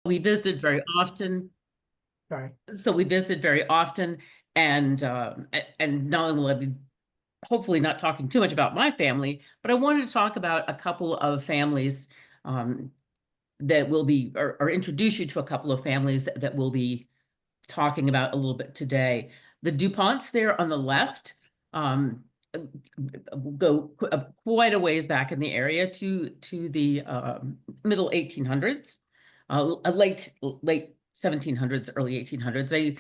we visited very often. Sorry. So we visited very often, and not only will I be hopefully not talking too much about my family, but I wanted to talk about a couple of families um, that will be, or introduce you to a couple of families that we'll be talking about a little bit today. The DuPonts there on the left go quite a ways back in the area to the middle 1800s, late 1700s, early 1800s.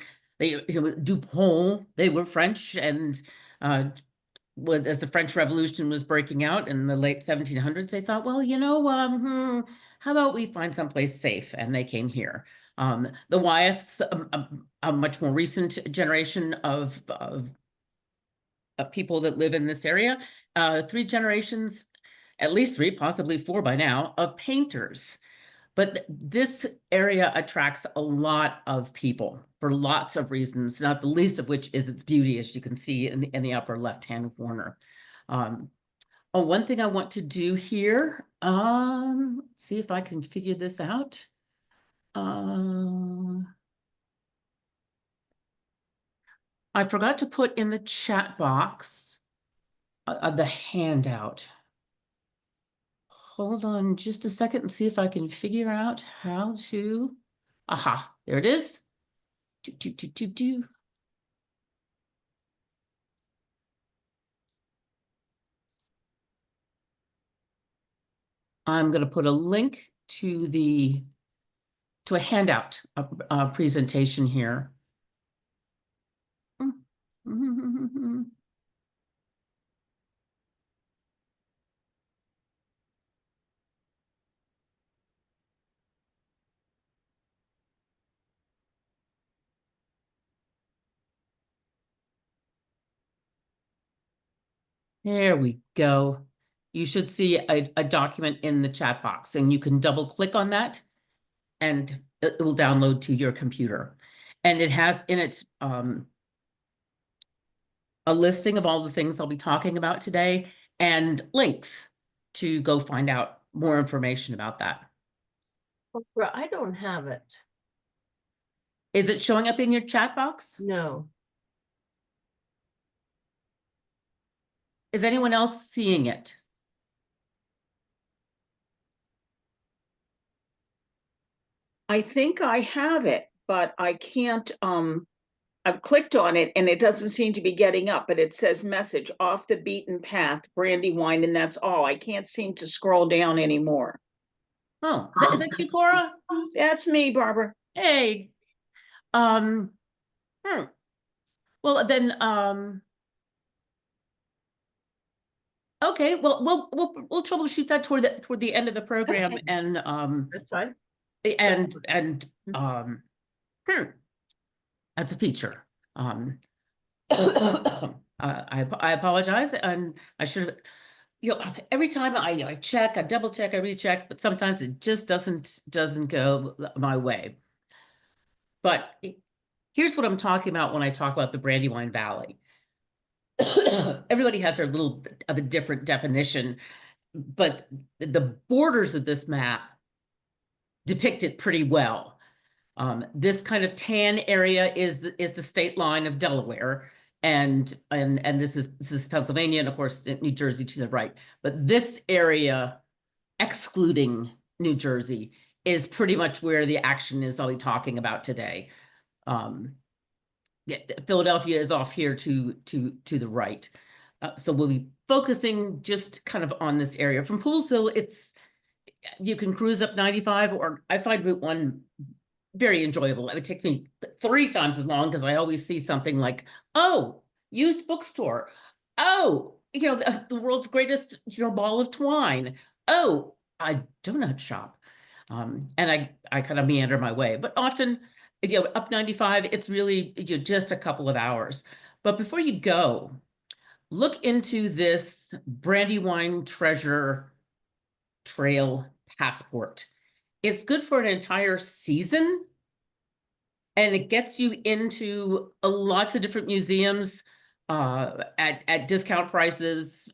Dupont, they were French, and as the French Revolution was breaking out in the late 1700s, they thought, well, how about we find someplace safe? And they came here. The Wyeths, a much more recent generation of people that live in this area, three generations, at least three, possibly four by now, of painters. But this area attracts a lot of people for lots of reasons, not the least of which is its beauty, as you can see in the upper left-hand corner. One thing I want to do here, see if I can figure this out. I forgot to put in the chat box the handout. Hold on just a second and see if I can figure out how to. Aha, there it is. I'm going to put a link to a handout presentation here. There we go. You should see a document in the chat box, and you can double click on that and it will download to your computer. And it has in it a listing of all the things I'll be talking about today and links to go find out more information about that. Oprah, I don't have it. Is it showing up in your chat box? No. Is anyone else seeing it? I think I have it, but I can't, I've clicked on it and it doesn't seem to be getting up, but it says message off the beaten path, Brandywine, and that's all. I can't seem to scroll down anymore. Oh, is that you, Cora? That's me, Barbara. Hey. Well, then, okay, well, we'll troubleshoot that toward the end of the program, Okay. and That's fine. That's a feature. I apologize, and I should have, every time I check, I double check, I recheck, but sometimes it just doesn't go my way. But here's what I'm talking about when I talk about the Brandywine Valley. Everybody has their little bit of a different definition, but the borders of this map depict it pretty well. This kind of tan area is the state line of Delaware, and this is Pennsylvania, and of course New Jersey to the right. But this area, excluding New Jersey, is pretty much where the action is I'll be talking about today. Philadelphia is off here to the right. So we'll be focusing just kind of on this area. From Poolsville, you can cruise up 95, or I find Route 1 very enjoyable. It takes me 3 times as long because I always see something like, oh, used bookstore. Oh, the world's greatest, ball of twine. Oh, a donut shop. And I kind of meander my way, but often, up 95, it's really just a couple of hours. But before you go, look into this Brandywine Treasure Trail Passport. It's good for an entire season, and it gets you into lots of different museums at discount prices.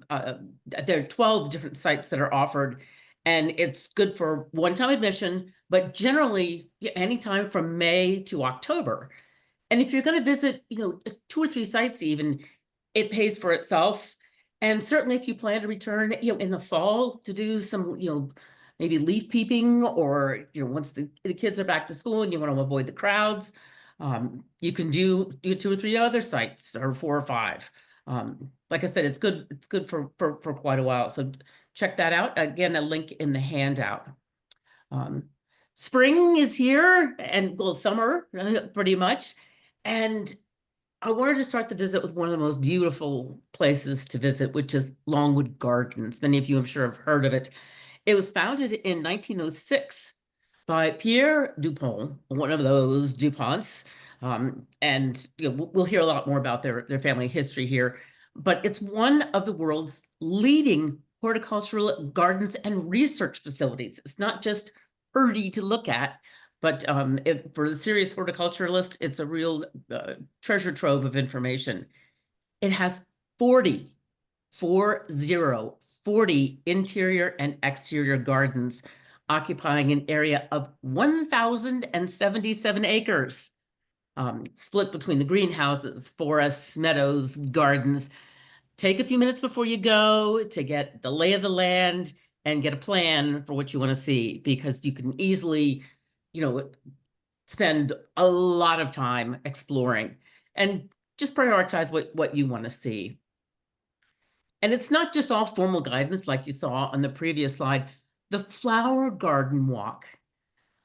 There are 12 different sites that are offered, and it's good for one-time admission, but generally anytime from May to October. And if you're going to visit, 2 or 3 sites even, it pays for itself. And certainly if you plan to return, in the fall to do some, maybe leaf peeping, or, once the kids are back to school and you want to avoid the crowds, you can do 2 or 3 other sites, or 4 or 5. Like I said, it's good for quite a while. So check that out. Again, a link in the handout. Um, Spring is here, and well, summer, pretty much. And I wanted to start the visit with one of the most beautiful places to visit, which is Longwood Gardens. Many of you, I'm sure, have heard of it. It was founded in 1906 by Pierre Dupont, one of those Duponts. And we'll hear a lot more about their family history here. But it's one of the world's leading horticultural gardens and research facilities. It's not just pretty to look at, but for the serious horticulturalist, it's a real treasure trove of information. It has 40, 40 interior and exterior gardens, occupying an area of 1,077 acres, split between the greenhouses, forests, meadows, gardens. Take a few minutes before you go to get the lay of the land and get a plan for what you want to see, because you can easily, spend a lot of time exploring and just prioritize what you want to see. And it's not just all formal guidance like you saw on the previous slide. The flower garden walk,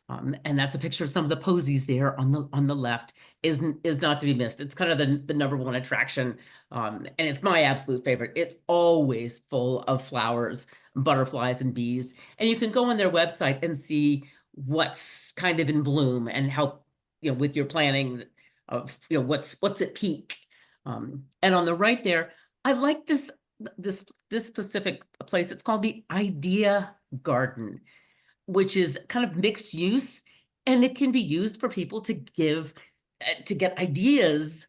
and that's a picture of some of the posies there on the left, is not to be missed. It's kind of the number one attraction, and it's my absolute favorite. It's always full of flowers, butterflies, and bees. And you can go on their website and see what's kind of in bloom, and help with your planning of what's at peak. And on the right there, I like this specific place. It's called the Idea Garden, which is kind of mixed use, and it can be used for people to get ideas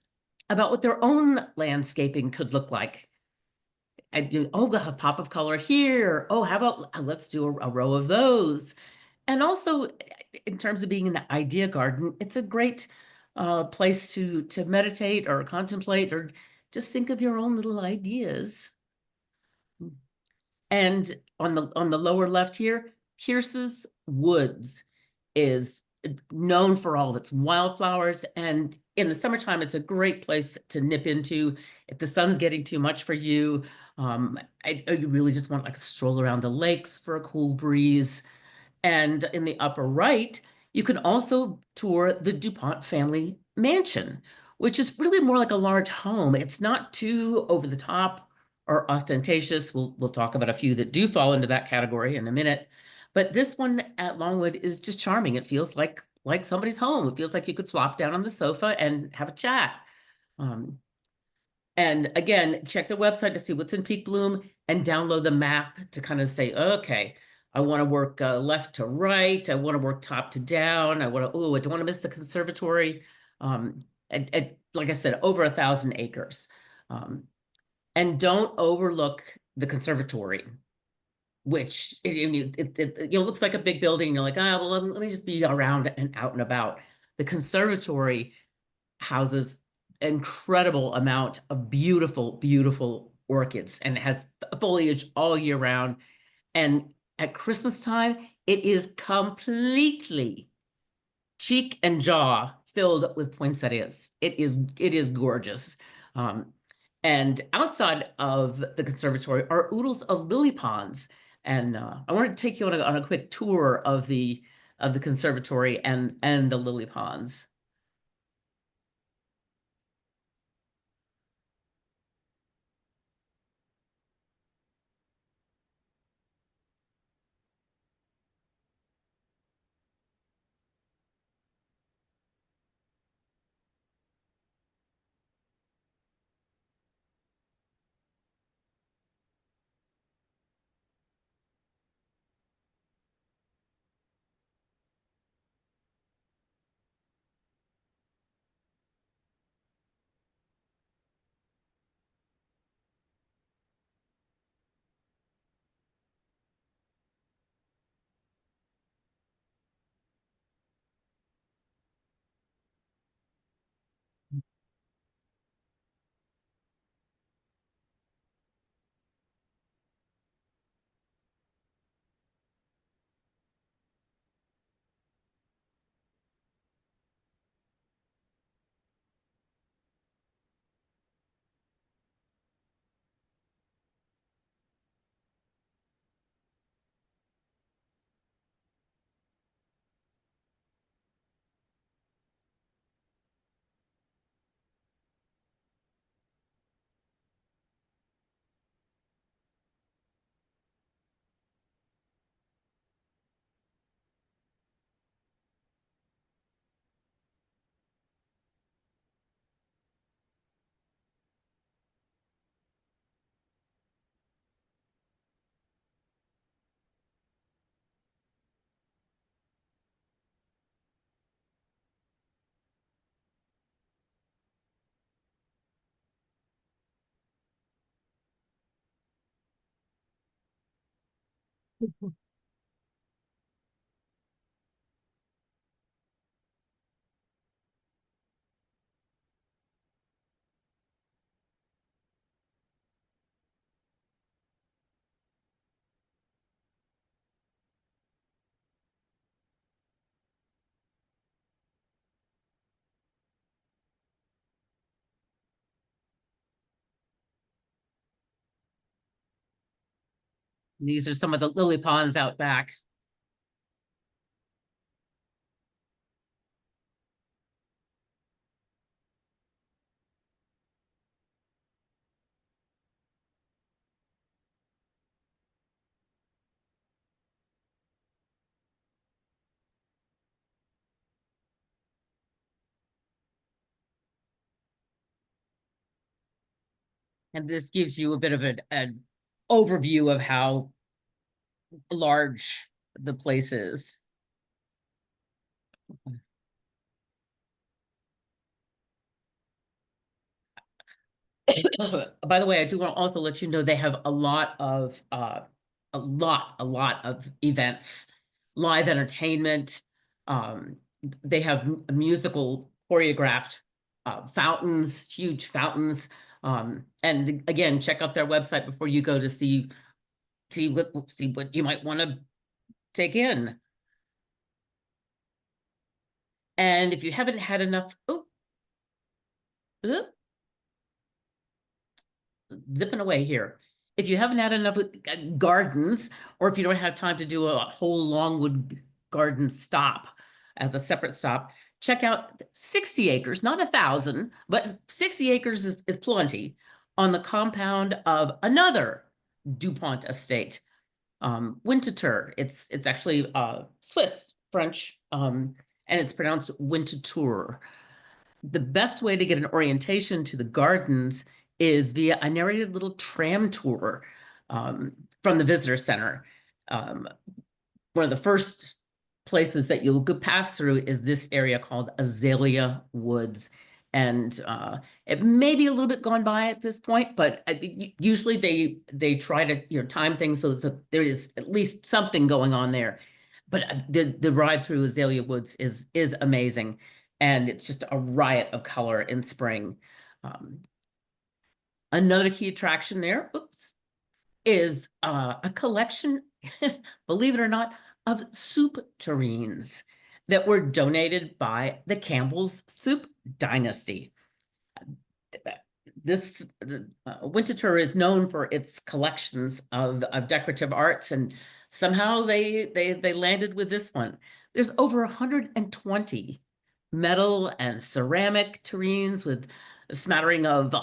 about what their own landscaping could look like. And oh, got a pop of color here. Oh, how about let's do a row of those. And also, in terms of being an idea garden, it's a great place to meditate or contemplate, or just think of your own little ideas. And on the lower left here, Pierce's Woods is known for all of its wildflowers, and in the summertime, it's a great place to nip into if the sun's getting too much for you. You really just want like a stroll around the lakes for a cool breeze. And in the upper right, you can also tour the DuPont family mansion, which is really more like a large home. It's not too over the top or ostentatious. We'll talk about a few that do fall into that category in a minute. But this one at Longwood is just charming. It feels like somebody's home. It feels like you could flop down on the sofa and have a chat. And again, check the website to see what's in peak bloom, and download the map to kind of say, okay, I want to work left to right. I want to work top to down. I don't want to miss the conservatory. And like I said, over 1,000 acres. And don't overlook the conservatory, which looks like a big building. You're like, well, let me just be around and out and about. The conservatory houses incredible amount of beautiful, beautiful orchids, and it has foliage all year round. And at Christmas time, it is completely cheek and jaw filled with poinsettias. It is gorgeous. And outside of the conservatory are oodles of lily ponds. And I wanted to take you on a quick tour of the conservatory and the lily ponds. These are some of the lily ponds out back. And this gives you a bit of an overview of how large the place is. By the way, I do want to also let you know they have a lot of a lot of events, live entertainment. They have musical choreographed fountains, huge fountains. And again, check out their website before you go to see what you might want to take in. And if you haven't had enough, zipping away here. If you haven't had enough gardens, or if you don't have time to do a whole Longwood garden stop as a separate stop, check out 60 acres, not 1,000, but 60 acres is plenty on the compound of another DuPont estate. Winterthur. It's actually Swiss, French, and it's pronounced Winterthur. The best way to get an orientation to the gardens is via a narrated little tram tour from the visitor center. One of the first places that you'll go pass through is this area called Azalea Woods. And it may be a little bit gone by at this point, but usually they try to time things so that there is at least something going on there. But the ride through Azalea Woods is amazing, and it's just a riot of color in spring. Another key attraction there, is a collection, believe it or not, of soup tureens that were donated by the Campbell's Soup Dynasty. This Winterthur is known for its collections of decorative arts, and somehow they landed with this one. There's over 120 metal and ceramic tureens with a smattering of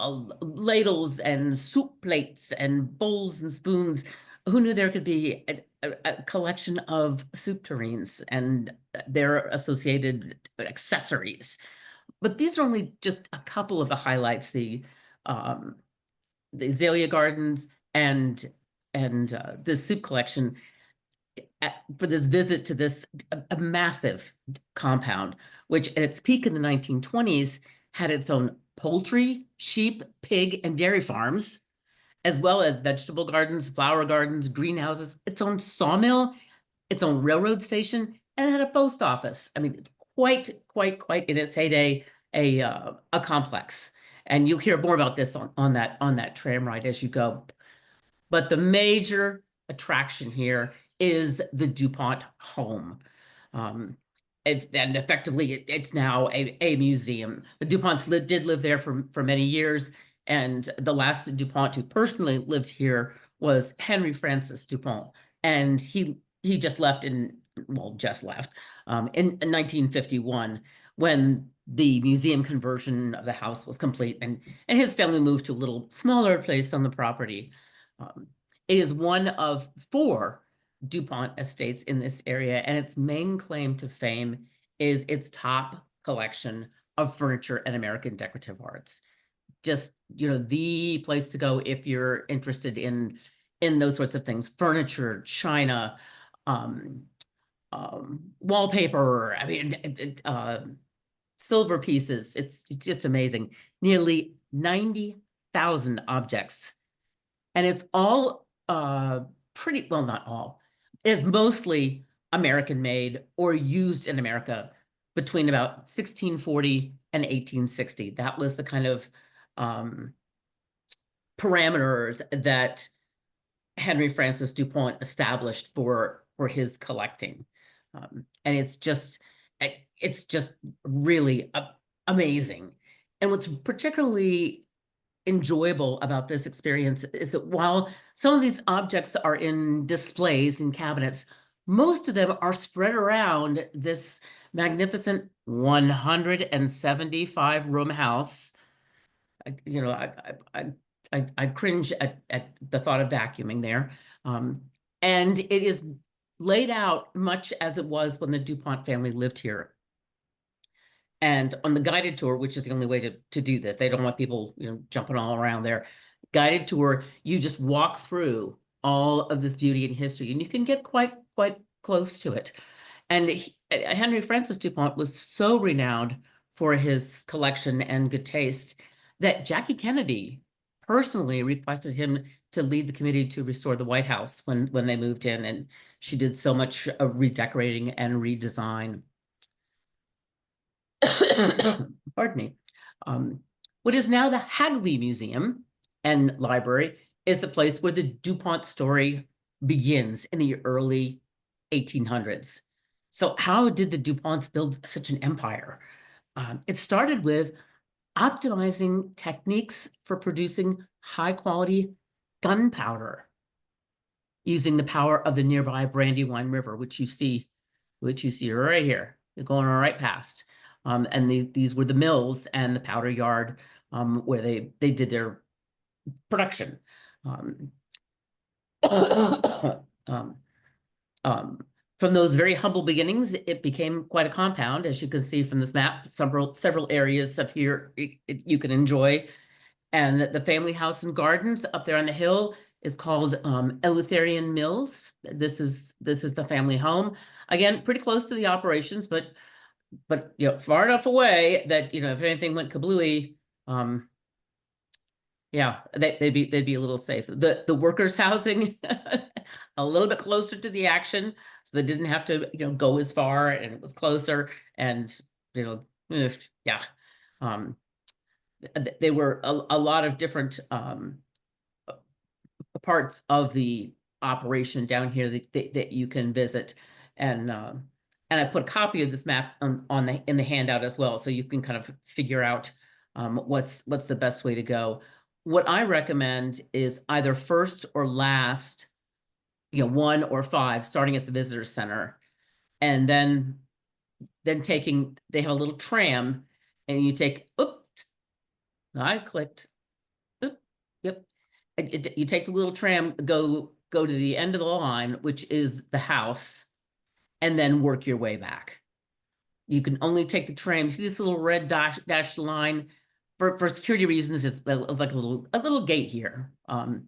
ladles and soup plates and bowls and spoons. Who knew there could be a collection of soup tureens and their associated accessories? But these are only just a couple of the highlights. The azalea gardens and the soup collection for this visit to this a massive compound, which at its peak in the 1920s had its own poultry, sheep, pig, and dairy farms, as well as vegetable gardens, flower gardens, greenhouses, its own sawmill, its own railroad station, and it had a post office. I mean, it's quite in its heyday a complex. And you'll hear more about this on that tram ride as you go. But the major attraction here is the DuPont home. And effectively, it's now a museum. The DuPonts did live there for many years. And the last DuPont who personally lived here was Henry Francis DuPont. And he just left in 1951 when the museum conversion of the house was complete, and his family moved to a little smaller place on the property. It is one of 4 DuPont estates in this area, and its main claim to fame is its top collection of furniture and American decorative arts. Just, the place to go if you're interested in those sorts of things: furniture, china, wallpaper, I mean, silver pieces. It's just amazing. Nearly 90,000 objects. And it's all pretty, well, not all, is mostly American made or used in America between about 1640 and 1860. That was the kind of parameters that Henry Francis DuPont established for his collecting. And it's just really amazing. And what's particularly enjoyable about this experience is that while some of these objects are in displays in cabinets, most of them are spread around this magnificent 175 room house. You know, I cringe at the thought of vacuuming there. And it is laid out much as it was when the DuPont family lived here. And on the guided tour, which is the only way to do this, they don't want people, jumping all around there. Guided tour, you just walk through all of this beauty and history, and you can get quite close to it. And Henry Francis DuPont was so renowned for his collection and good taste that Jackie Kennedy personally requested him to lead the committee to restore the White House when they moved in, and she did so much redecorating and redesign. Pardon me. What is now the Hagley Museum and Library is the place where the DuPont story begins in the early 1800s. So how did the DuPonts build such an empire? It started with optimizing techniques for producing high quality gunpowder using the power of the nearby Brandywine River, which you see right here. You're going right past. And these were the mills and the powder yard where they did their production. From those very humble beginnings, it became quite a compound, as you can see from this map. Several areas up here you can enjoy, and the family house and gardens up there on the hill is called Eleutherian Mills. This is the family home. Again, pretty close to the operations, but far enough away that if anything went kablooey, yeah, they'd be a little safe. The workers' housing a little bit closer to the action, so they didn't have to go as far, and it was closer, and yeah, they were a lot of different parts of the operation down here that you can visit, and I put a copy of this map in the handout as well, so you can kind of figure out what's the best way to go. What I recommend is either first or last, 1 or 5, starting at the visitor center, and then they have a little tram, and you take, oops, I clicked, oop, yep. You take the little tram, go to the end of the line, which is the house, and then work your way back. You can only take the tram. You see this little red dashed line for security reasons. It's like a little gate here, and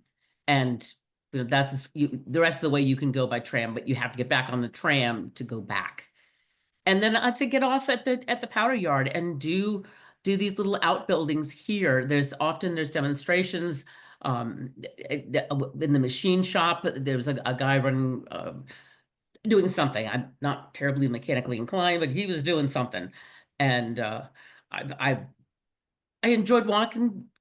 that's the rest of the way you can go by tram, but you have to get back on the tram to go back. And then to get off at the powder yard and do these little outbuildings here. There's demonstrations. In the machine shop, there's a guy running, doing something. I'm not terribly mechanically inclined, but he was doing something, and I enjoyed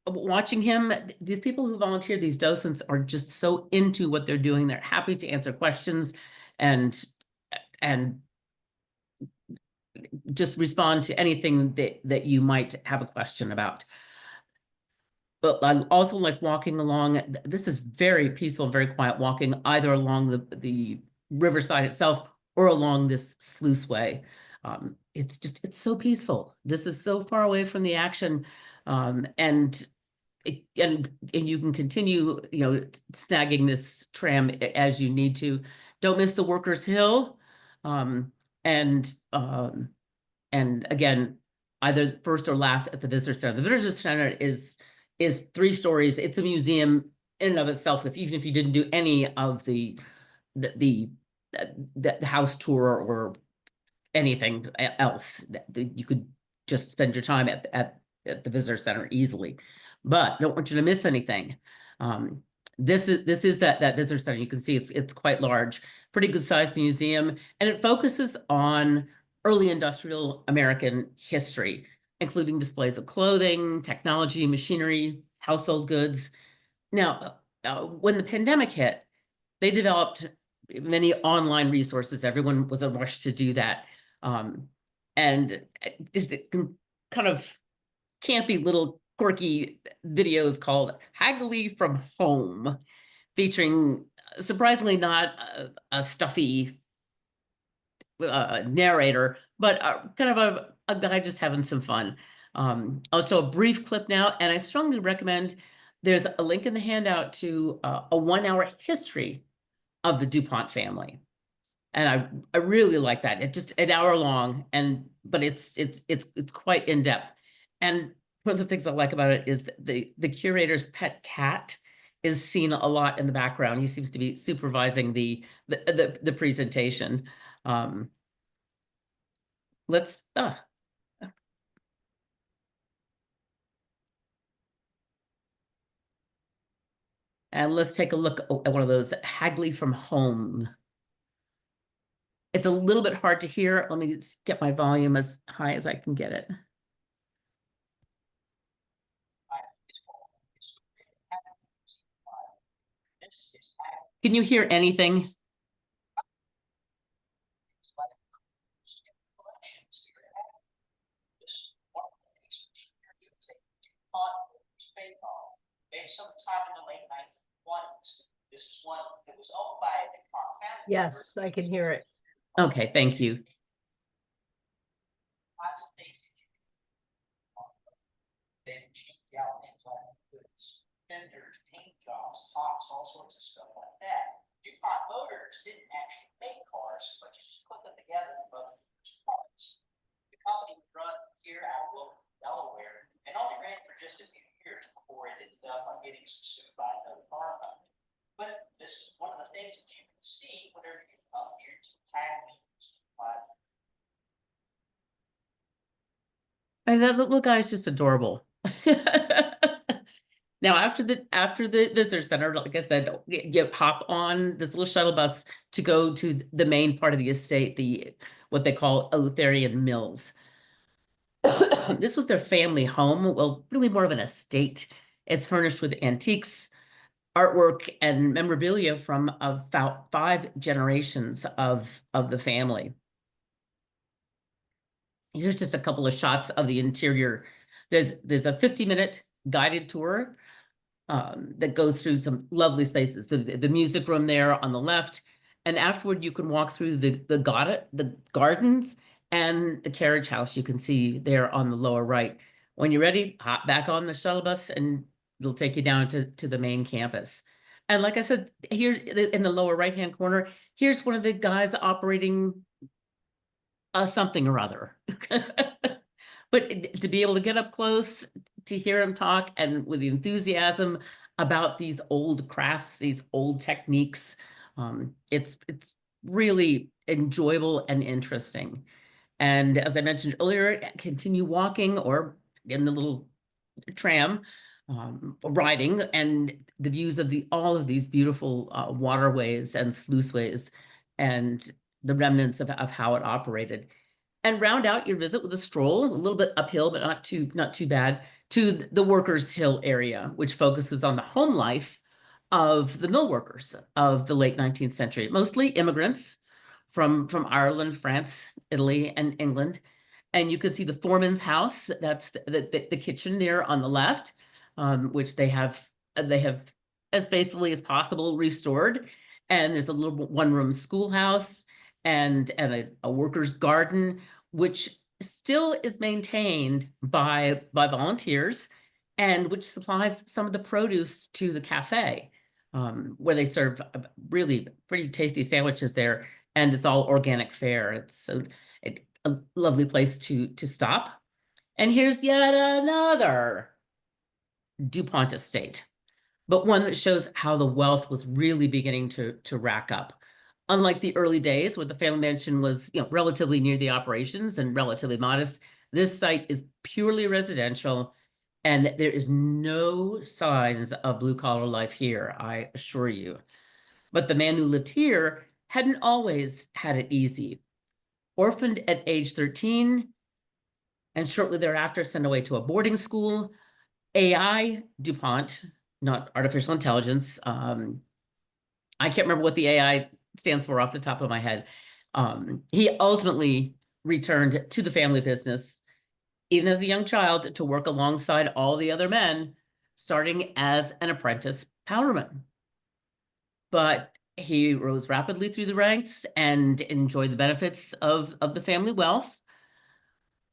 watching him. These people who volunteer, these docents, are just so into what they're doing. They're happy to answer questions and just respond to anything that you might have a question about. But I also like walking along. This is very peaceful, very quiet walking, either along the riverside itself or along this sluiceway. It's so peaceful. This is so far away from the action, and you can continue, snagging this tram as you need to. Don't miss the Workers' Hill, and again, either first or last at the visitor center. The visitor center is 3 stories. It's a museum in and of itself. Even if you didn't do any of the house tour or anything else, you could just spend your time at the visitor center easily. But don't want you to miss anything. this is that visitor center. You can see it's quite large, pretty good sized museum, and it focuses on early industrial American history, including displays of clothing, technology, machinery, household goods. Now, when the pandemic hit, they developed many online resources. Everyone was in a rush to do that. And this kind of campy little quirky videos called Haggly from Home, featuring surprisingly not a stuffy narrator, but kind of a guy just having some fun. I'll show a brief clip now, and I strongly recommend, there's a link in the handout to a 1-hour history of the DuPont family. And I really like that. It's just an hour long, but it's quite in depth. And one of the things I like about it is the curator's pet cat is seen a lot in the background. He seems to be supervising the presentation. Let's and let's take a look at one of those, Hagley from Home. It's a little bit hard to hear. Let me get my volume as high as I can get it. Can you hear anything? Sometime in the late 1920s. This is one that was owned by the DuPont family. Yes, I can hear it. Okay, thank you. Lots of things that you they cheap out things like goods, vendors, paint jobs, tops, all sorts of stuff like that. DuPont Motors didn't actually make cars, but just put them together in both parts. The company was run here out of Delaware and only ran for just a few years before it ended up getting sued by another car company. But this is one of the things that you can see whenever you come here to Hagley. And that little guy is just adorable. Now, after the visitor center, like I said, you hop on this little shuttle bus to go to the main part of the estate, what they call Eleutherian Mills. This was their family home, well, really more of an estate. It's furnished with antiques, artwork, and memorabilia from about 5 generations of the family. Here's just a couple of shots of the interior. There's a 50-minute guided tour that goes through some lovely spaces. The music room there on the left, and afterward you can walk through the gardens and the carriage house you can see there on the lower right. When you're ready, hop back on the shuttle bus and it'll take you down to the main campus. And like I said, here in the lower right-hand corner, here's one of the guys operating something or other. But to be able to get up close, to hear him talk, and with the enthusiasm about these old crafts, these old techniques, it's really enjoyable and interesting. And as I mentioned earlier, continue walking or in the little tram, riding, and the views of all of these beautiful waterways and sluiceways and the remnants of how it operated. And round out your visit with a stroll, a little bit uphill, but not too bad, to the Workers' Hill area, which focuses on the home life of the mill workers of the late 19th century, mostly immigrants from Ireland, France, Italy, and England. And you can see the foreman's house. That's the kitchen there on the left, which they have as faithfully as possible restored. And there's a little one-room schoolhouse and a worker's garden, which still is maintained by volunteers, and which supplies some of the produce to the cafe, where they serve really pretty tasty sandwiches there, and it's all organic fare. It's a lovely place to stop. And here's yet another DuPont estate, but one that shows how the wealth was really beginning to rack up. Unlike the early days, where the family mansion was, relatively near the operations and relatively modest, this site is purely residential. And there is no signs of blue collar life here, I assure you. But the man who lived here hadn't always had it easy. Orphaned at age 13, and shortly thereafter sent away to a boarding school. AI DuPont, not artificial intelligence. I can't remember what the AI stands for off the top of my head. He ultimately returned to the family business, even as a young child, to work alongside all the other men, starting as an apprentice powderman. But he rose rapidly through the ranks and enjoyed the benefits of the family wealth.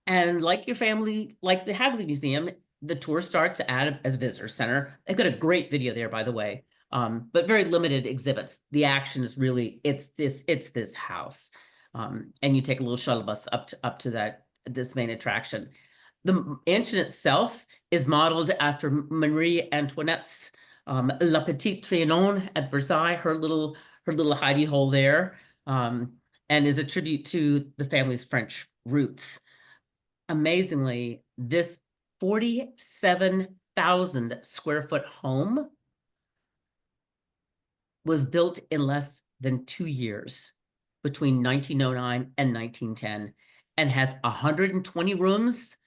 And like your family, like the Hadley Museum, the tour starts as a visitor center. They've got a great video there, by the way, but very limited exhibits. The action is really, it's this house. And you take a little shuttle bus up to this main attraction. The mansion itself is modeled after Marie Antoinette's La Petite Trianon at Versailles, her little hidey hole there, and is a tribute to the family's French roots. Amazingly, this 47,000 square foot home was built in less than 2 years between 1909 and 1910, and has 120 rooms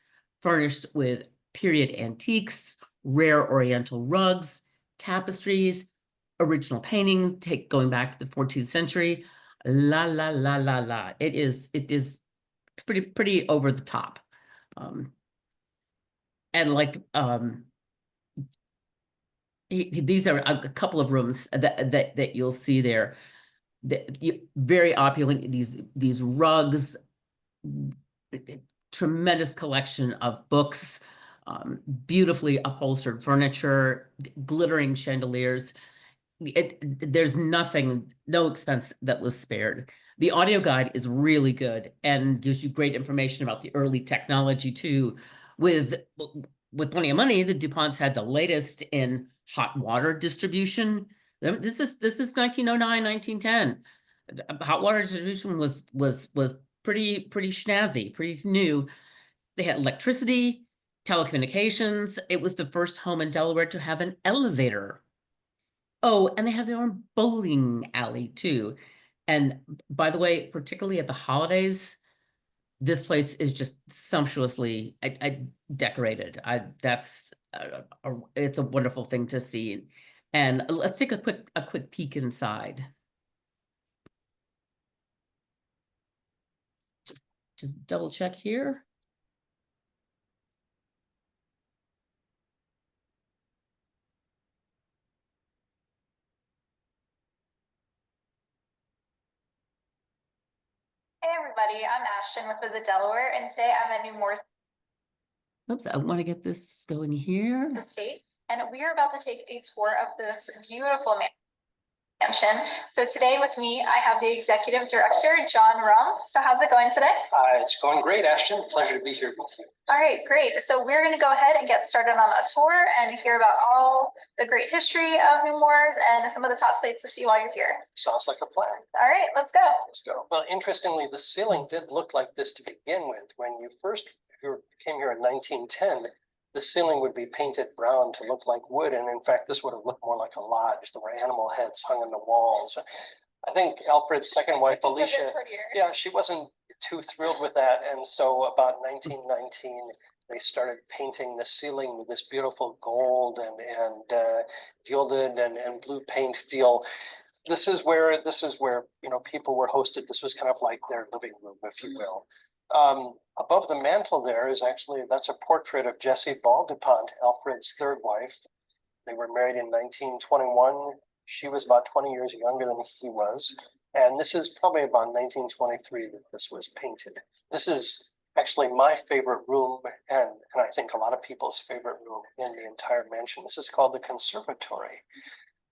furnished with period antiques, rare Oriental rugs, tapestries, original paintings going back to the 14th century. La la la la la. It is pretty over the top. And like these are a couple of rooms that you'll see there. Very opulent. These rugs, tremendous collection of books, beautifully upholstered furniture, glittering chandeliers. There's no expense that was spared. The audio guide is really good and gives you great information about the early technology too. With plenty of money, the DuPonts had the latest in hot water distribution. This is 1909, 1910. Hot water distribution was pretty snazzy, pretty new. They had electricity, telecommunications. It was the first home in Delaware to have an elevator. Oh, and they have their own bowling alley too. And by the way, particularly at the holidays, this place is just sumptuously decorated. It's a wonderful thing to see. And let's take a quick peek inside. Just double check here. Hey everybody, I'm Ashton with Visit Delaware, and today I'm at New Moore's Oops, I want to get this going here. Estate, and we are about to take a tour of this beautiful mansion. So today with me, I have the Executive Director, John Rum. So how's it going today? It's going great, Ashton. Pleasure to be here with you. All right, great. So we're going to go ahead and get started on a tour and hear about all the great history of New Moors and some of the top sites to see while you're here. Sounds like a plan. All right, let's go. Let's go. Well, interestingly, the ceiling did look like this to begin with. When you came here in 1910, the ceiling would be painted brown to look like wood. And in fact, this would have looked more like a lodge. There were animal heads hung on the walls. I think Alfred's second wife, Alicia, yeah, she wasn't too thrilled with that. And so about 1919, they started painting the ceiling with this beautiful gold and gilded and blue paint feel. This is where people were hosted. This was kind of like their living room, if you will. Above the mantle that's a portrait of Jessie Ball DuPont, Alfred's third wife. They were married in 1921. She was about 20 years younger than he was. And this is probably about 1923 that this was painted. This is actually my favorite room, and I think a lot of people's favorite room in the entire mansion. This is called the conservatory.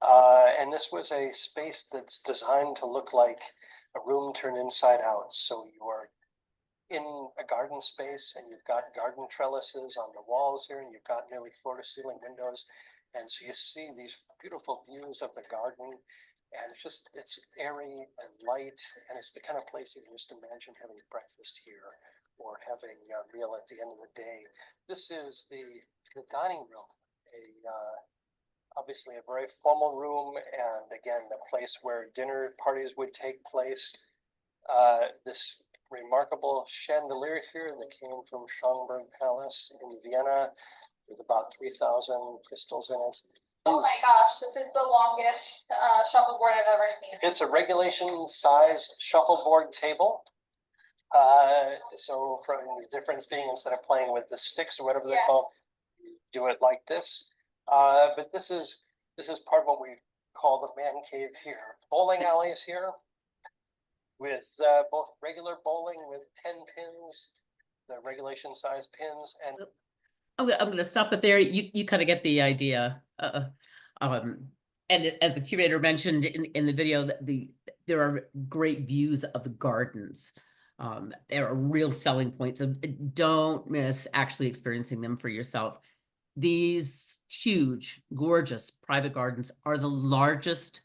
And this was a space that's designed to look like a room turned inside out. So you are in a garden space and you've got garden trellises on the walls here, and you've got nearly floor to ceiling windows. And so you see these beautiful views of the garden, and it's airy and light, and it's the kind of place you can just imagine having breakfast here or having a meal at the end of the day. This is the dining room, obviously a very formal room, and again, a place where dinner parties would take place. This remarkable chandelier here that came from Schönberg Palace in Vienna with about 3,000 crystals in it. Oh my gosh, this is the longest shuffleboard I've ever seen. It's a regulation size shuffleboard table. So from the difference being, instead of playing with the sticks or whatever they're called, you do it like this. But this is part of what we call the man cave here. Bowling alleys here with both regular bowling with 10 pins, the regulation size pins, and I'm gonna stop it there. You kind of get the idea. And as the curator mentioned in the video, that there are great views of the gardens. They're a real selling point, so don't miss actually experiencing them for yourself. These huge, gorgeous private gardens are the largest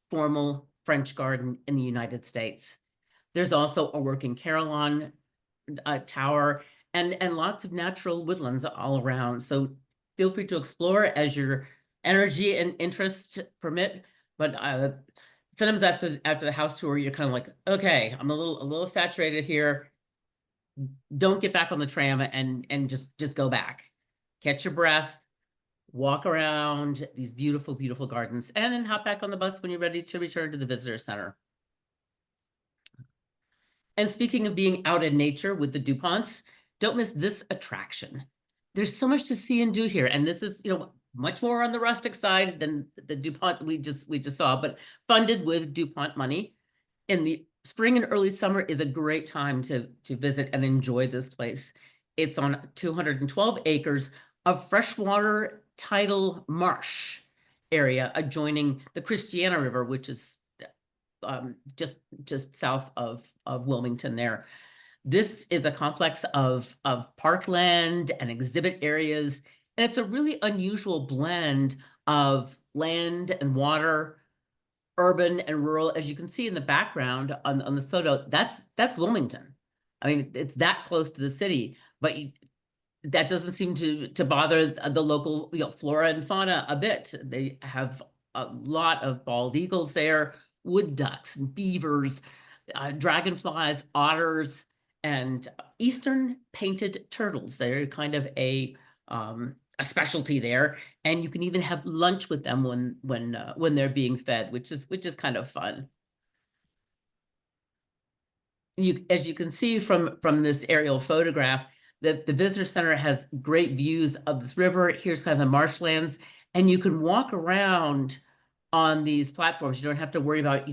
formal French garden in the United States. There's also a working Carillon tower and lots of natural woodlands all around. So feel free to explore as your energy and interest permit. But sometimes after the house tour, you're kind of like, okay, I'm a little saturated here. Don't get back on the tram and just go back. Catch your breath, walk around these beautiful, beautiful gardens, and then hop back on the bus when you're ready to return to the visitor center. And speaking of being out in nature with the DuPonts, don't miss this attraction. There's so much to see and do here, and this is, much more on the rustic side than the DuPont we just saw, but funded with DuPont money. In the spring and early summer is a great time to visit and enjoy this place. It's on 212 acres of freshwater tidal marsh area adjoining the Christiana River, which is just south of Wilmington there. This is a complex of parkland and exhibit areas, and it's a really unusual blend of land and water, urban and rural. As you can see in the background on the photo, that's Wilmington. I mean, it's that close to the city, but that doesn't seem to bother the local flora and fauna a bit. They have a lot of bald eagles there, wood ducks and beavers, dragonflies, otters, and eastern painted turtles. They're kind of a specialty there, and you can even have lunch with them when they're being fed, which is kind of fun. As you can see from this aerial photograph, the visitor center has great views of this river. Here's kind of the marshlands, and you can walk around on these platforms. You don't have to worry about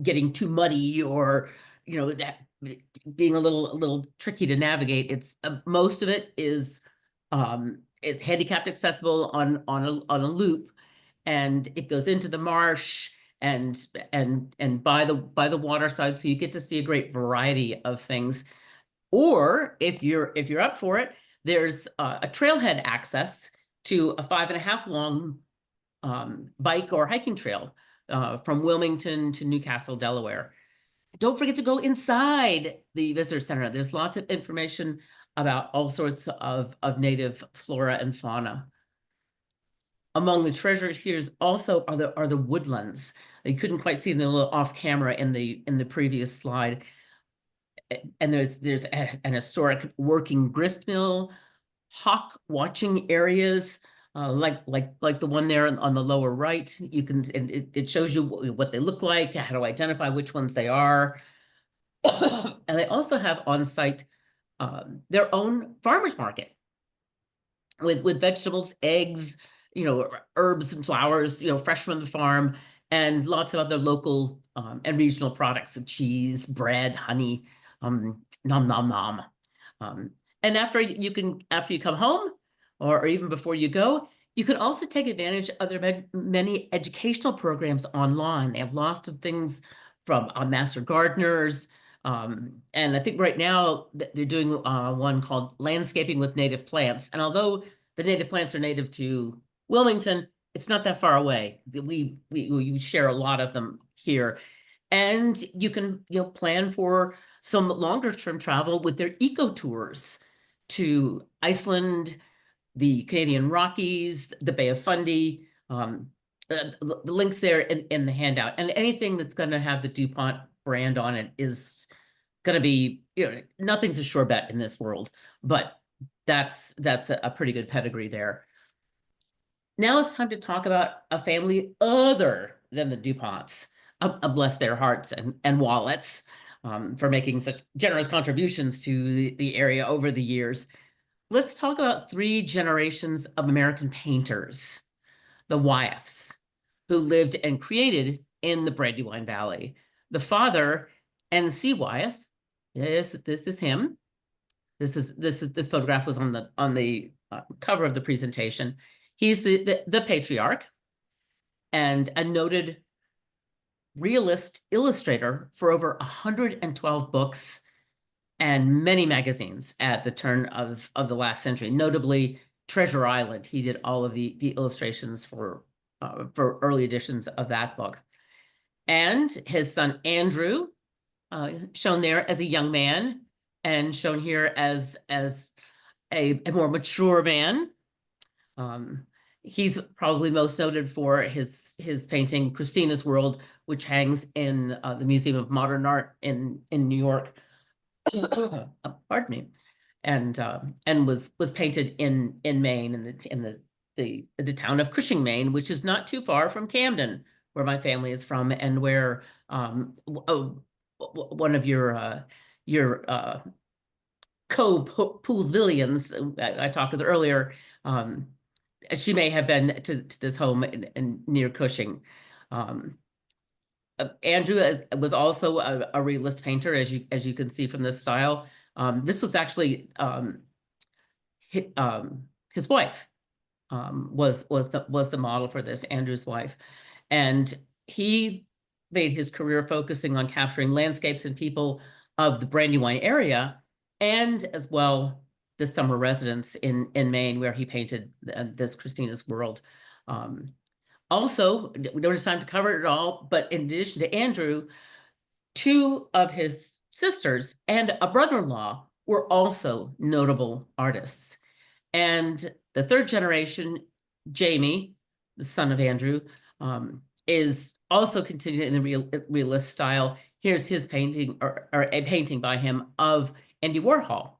getting too muddy or that being a little tricky to navigate. It's most of it is handicapped accessible on a loop, and it goes into the marsh and by the water side, so you get to see a great variety of things. Or if you're up for it, there's a trailhead access to a 5.5 long bike or hiking trail from Wilmington to Newcastle, Delaware. Don't forget to go inside the visitor center. There's lots of information about all sorts of native flora and fauna. Among the treasures here also are the woodlands. You couldn't quite see them a little off camera in the previous slide. And there's an historic working grist mill, hawk watching areas, like the one there on the lower right. You can, and it shows you what they look like, how to identify which ones they are. And they also have on site their own farmers market with vegetables, eggs, herbs and flowers, fresh from the farm, and lots of other local and regional products of cheese, bread, honey, nom nom nom. And after you come home, or even before you go, you can also take advantage of their many educational programs online. They have lots of things from master gardeners, and I think right now they're doing one called Landscaping with Native Plants. And although the native plants are native to Wilmington, it's not that far away. We share a lot of them here. And you can plan for some longer term travel with their eco tours to Iceland, the Canadian Rockies, the Bay of Fundy. The links there in the handout, and anything that's going to have the DuPont brand on it is going to be, nothing's a sure bet in this world, but that's a pretty good pedigree there. Now it's time to talk about a family other than the DuPonts. Bless their hearts and wallets for making such generous contributions to the area over the years. Let's talk about 3 generations of American painters, the Wyeths, who lived and created in the Brandywine Valley. The father, N.C. Wyeth, yes, this is him. This photograph was on the cover of the presentation. He's the patriarch and a noted realist illustrator for over 112 books and many magazines at the turn of the last century, notably Treasure Island. He did all of the illustrations for early editions of that book. And his son Andrew, shown there as a young man, and shown here as a more mature man. He's probably most noted for his painting Christina's World, which hangs in the Museum of Modern Art in New York. Pardon me, and was painted in Maine, in the town of Cushing, Maine, which is not too far from Camden, where my family is from, and where one of your co-Poolsvillians, I talked with her earlier, she may have been to this home in near Cushing. Andrew was also a realist painter, as you can see from this style. This was actually his wife was the model for this, Andrew's wife, and he made his career focusing on capturing landscapes and people of the Brandywine area, and as well the summer residence in Maine, where he painted this Christina's World. Also, we don't have time to cover it all, but in addition to Andrew, 2 of his sisters and a brother-in-law were also notable artists. And the 3rd generation, Jamie, the son of Andrew, is also continuing in the realist style. Here's his painting, or a painting by him of Andy Warhol,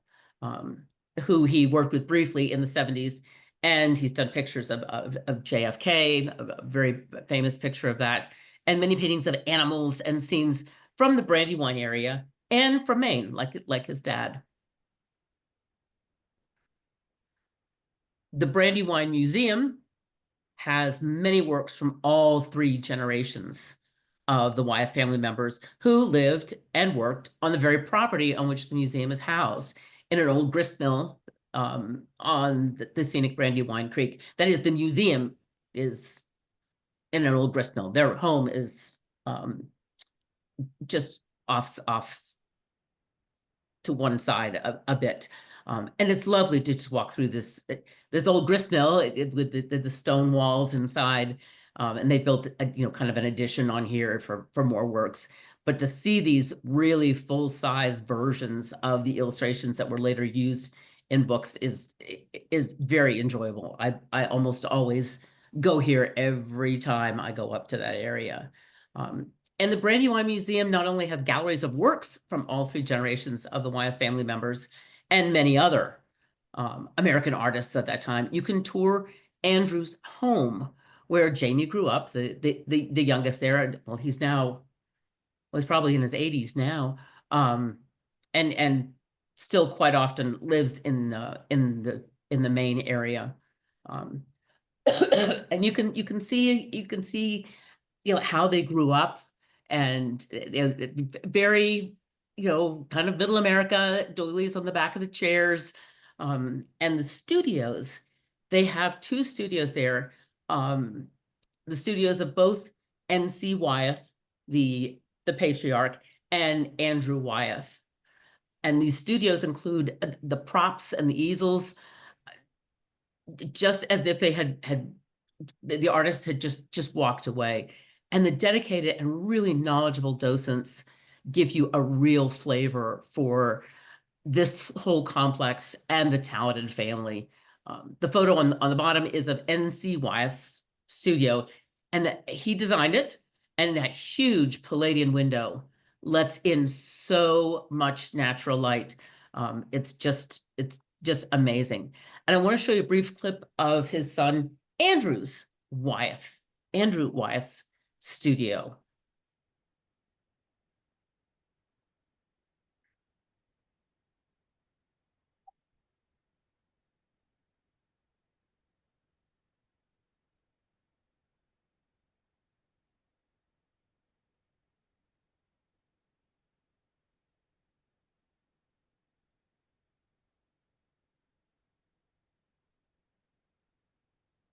who he worked with briefly in the 70s. And he's done pictures of JFK, a very famous picture of that, and many paintings of animals and scenes from the Brandywine area and from Maine, like his dad. The Brandywine Museum has many works from all 3 generations of the Wyeth family members who lived and worked on the very property on which the museum is housed, in an old grist mill on the scenic Brandywine Creek. That is, the museum is in an old grist mill. Their home is just off to one side a bit. And it's lovely to just walk through this old grist mill with the stone walls inside. And they built kind of an addition on here for more works. But to see these really full-size versions of the illustrations that were later used in books is very enjoyable. I almost always go here every time I go up to that area. And the Brandywine Museum not only has galleries of works from all 3 generations of the Wyeth family members and many other American artists at that time. You can tour Andrew's home, where Jamie grew up, the youngest there. Well, he's probably in his 80s now, and still quite often lives in the Maine area. And you can see how they grew up, and very kind of middle America, doilies on the back of the chairs, and the studios. They have 2 studios there, the studios of both N.C. Wyeth, the patriarch, and Andrew Wyeth. And these studios include the props and the easels, just as if they had the artists had just walked away. And the dedicated and really knowledgeable docents give you a real flavor for this whole complex and the talented family. The photo on the bottom is of N.C. Wyeth's studio, and he designed it, and that huge Palladian window lets in so much natural light. It's just amazing. And I want to show you a brief clip of his son Andrew Wyeth's studio.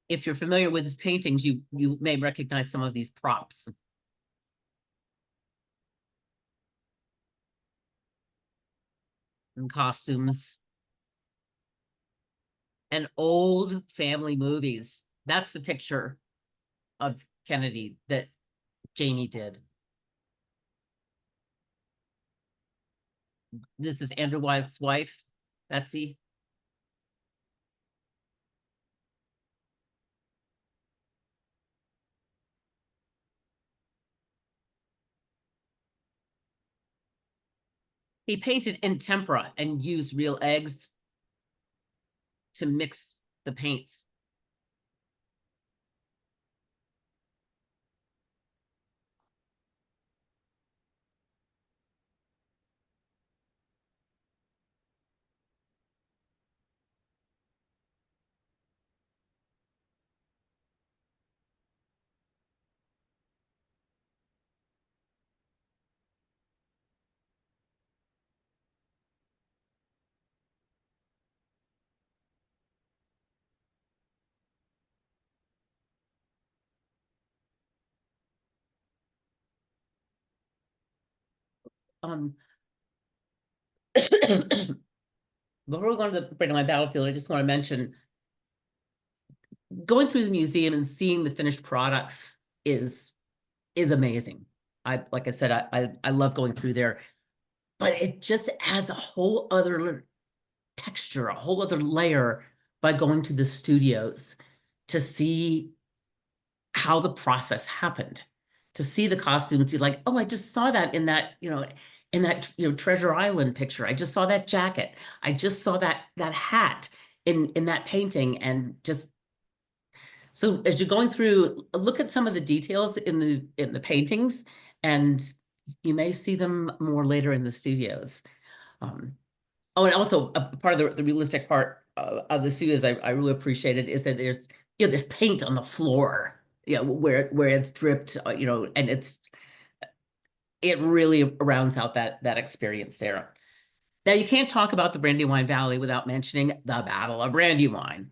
If you're familiar with his paintings, you may recognize some of these props. And costumes. And old family movies. That's the picture of Kennedy that Jamie did. This is Andrew Wyeth's wife, Betsy. He painted in tempera and used real eggs to mix the paints. Before we go on to the Brandywine battlefield, I just want to mention going through the museum and seeing the finished products is amazing. Like I said, I love going through there, but it just adds a whole other texture, a whole other layer by going to the studios to see how the process happened, to see the costumes. You're like, oh, I just saw that in that, Treasure Island picture. I just saw that jacket. I just saw that hat in that painting. And just so as you're going through, look at some of the details in the paintings, and you may see them more later in the studios. Oh, and also a part of the realistic part of the studios I really appreciated is that there's paint on the floor, where it's dripped, and it really rounds out that experience there. Now, you can't talk about the Brandywine Valley without mentioning the Battle of Brandywine,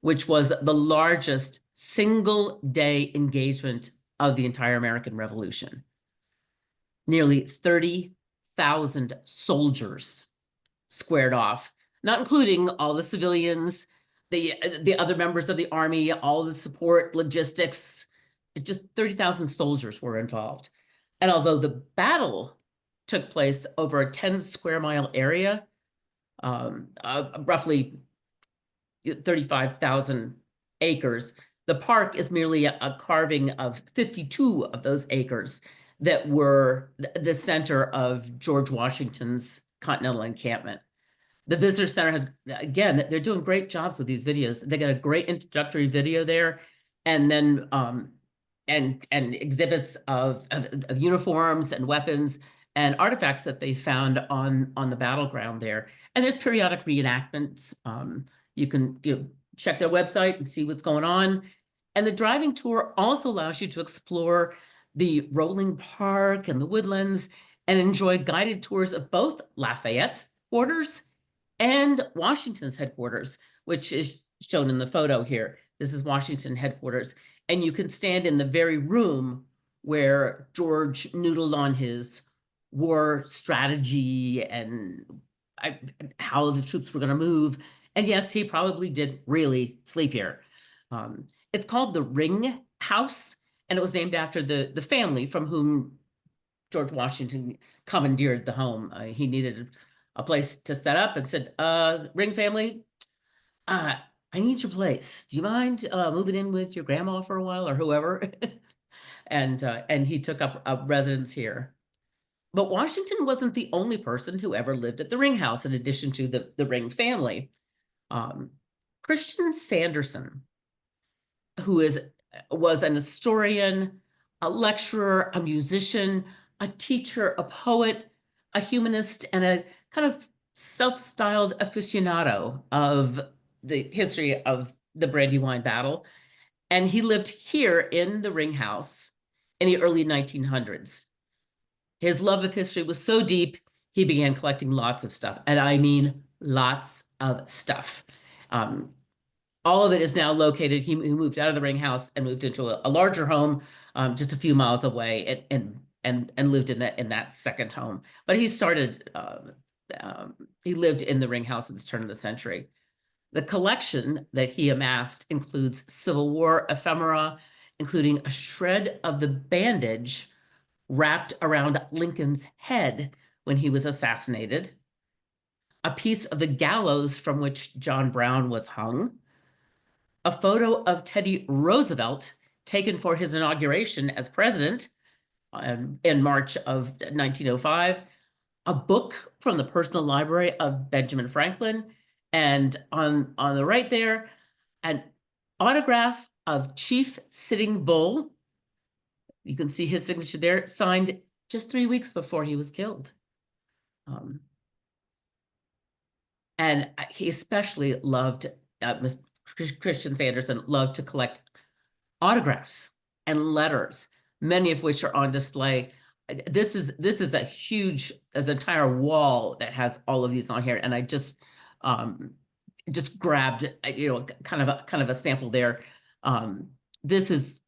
which was the largest single day engagement of the entire American Revolution. Nearly 30,000 soldiers squared off, not including all the civilians, the other members of the army, all the support, logistics. Just 30,000 soldiers were involved. And although the battle took place over a 10 square mile area, roughly 35,000 acres, the park is merely a carving of 52 of those acres that were the center of George Washington's Continental Encampment. The Visitor Center has, again, they're doing great jobs with these videos. They got a great introductory video there, and then and exhibits of uniforms and weapons and artifacts that they found on the battleground there. And there's periodic reenactments. You can check their website and see what's going on. And the driving tour also allows you to explore the rolling park and the woodlands and enjoy guided tours of both Lafayette's quarters and Washington's headquarters, which is shown in the photo here. This is Washington headquarters. And you can stand in the very room where George noodled on his war strategy and how the troops were going to move. And yes, he probably did really sleep here. It's called the Ring House, and it was named after the family from whom George Washington commandeered the home. He needed a place to set up and said, Ring family, I need your place. Do you mind moving in with your grandma for a while or whoever? And he took up a residence here. But Washington wasn't the only person who ever lived at the Ring House, in addition to the Ring family. Christian Sanderson, who was an historian, a lecturer, a musician, a teacher, a poet, a humanist, and a kind of self-styled aficionado of the history of the Brandywine battle. And he lived here in the Ring House in the early 1900s. His love of history was so deep, he began collecting lots of stuff. And I mean, lots of stuff. All of it is now located. He moved out of the Ring House and moved into a larger home just a few miles away and lived in that second home. But he started, he lived in the Ring House at the turn of the century. The collection that he amassed includes Civil War ephemera, including a shred of the bandage wrapped around Lincoln's head when he was assassinated, a piece of the gallows from which John Brown was hung, a photo of Teddy Roosevelt taken for his inauguration as president in March of 1905, a book from the personal library of Benjamin Franklin, and on the right there, an autograph of Chief Sitting Bull. You can see his signature there, signed just 3 weeks before he was killed. And he especially loved, Christian Sanderson loved to collect autographs and letters, many of which are on display. This is a huge, there's an entire wall that has all of these on here, and I just grabbed, kind of a sample there. This is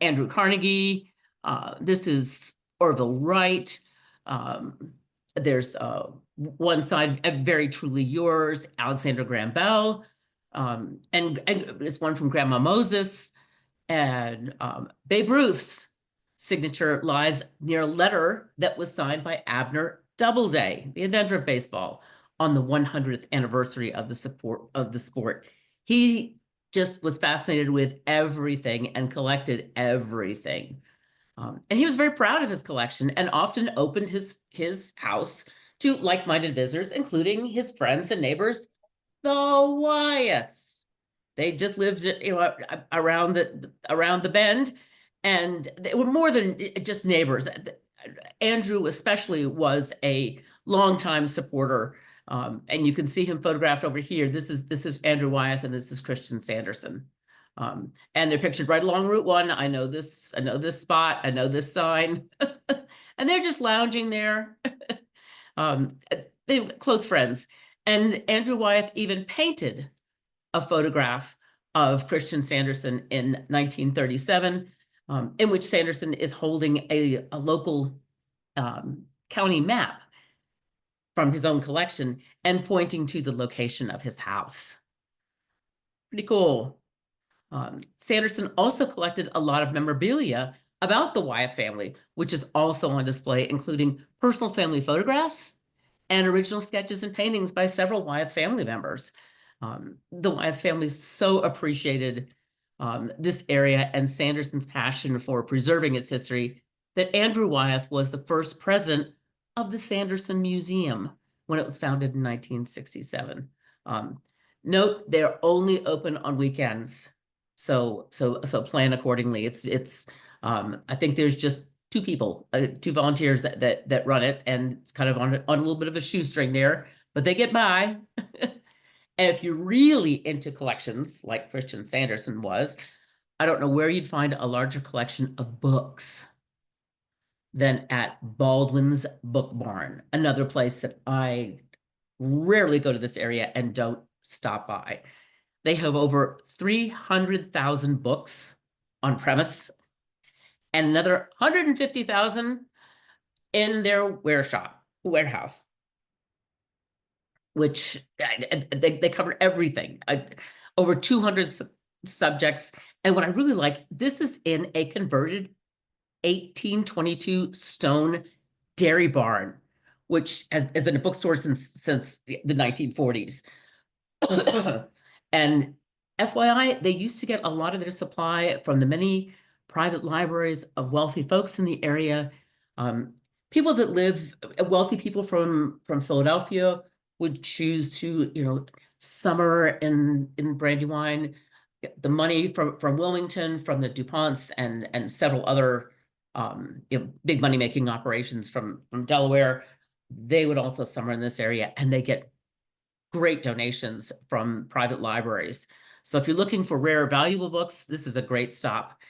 Andrew Carnegie. This is Orville Wright. There's one side, Very Truly Yours, Alexander Graham Bell. And it's one from Grandma Moses. And Babe Ruth's signature lies near a letter that was signed by Abner Doubleday, the inventor of baseball, on the 100th anniversary of the sport. He just was fascinated with everything and collected everything. And he was very proud of his collection and often opened his house to like-minded visitors, including his friends and neighbors, the Wyeths. They just lived, around the bend, and they were more than just neighbors. Andrew especially was a longtime supporter, and you can see him photographed over here. This is Andrew Wyeth, and this is Christian Sanderson. And they're pictured right along Route 1. I know this spot, I know this sign, and they're just lounging there. They were close friends. And Andrew Wyeth even painted a photograph of Christian Sanderson in 1937, in which Sanderson is holding a local county map from his own collection and pointing to the location of his house. Pretty cool. Sanderson also collected a lot of memorabilia about the Wyeth family, which is also on display, including personal family photographs and original sketches and paintings by several Wyeth family members. The Wyeth family so appreciated this area and Sanderson's passion for preserving its history that Andrew Wyeth was the first president of the Sanderson Museum when it was founded in 1967. Note, they're only open on weekends, so plan accordingly. It's I think there's just two people, two volunteers that run it, and it's kind of on a little bit of a shoestring there, but they get by. And if you're really into collections like Christian Sanderson was, I don't know where you'd find a larger collection of books than at Baldwin's Book Barn, another place that I rarely go to this area and don't stop by. They have over 300,000 books on premise and another 150,000 in their warehouse, which they cover everything, over 200 subjects. And what I really like, this is in a converted 1822 stone Dairy Barn, which has been a bookstore since the 1940s. And FYI, they used to get a lot of their supply from the many private libraries of wealthy folks in the area. People that live, wealthy people from Philadelphia would choose to, summer in Brandywine. The money from Wilmington, from the DuPonts and several other big money making operations from Delaware, they would also summer in this area, and they get great donations from private libraries. So if you're looking for rare, valuable books, this is a great stop.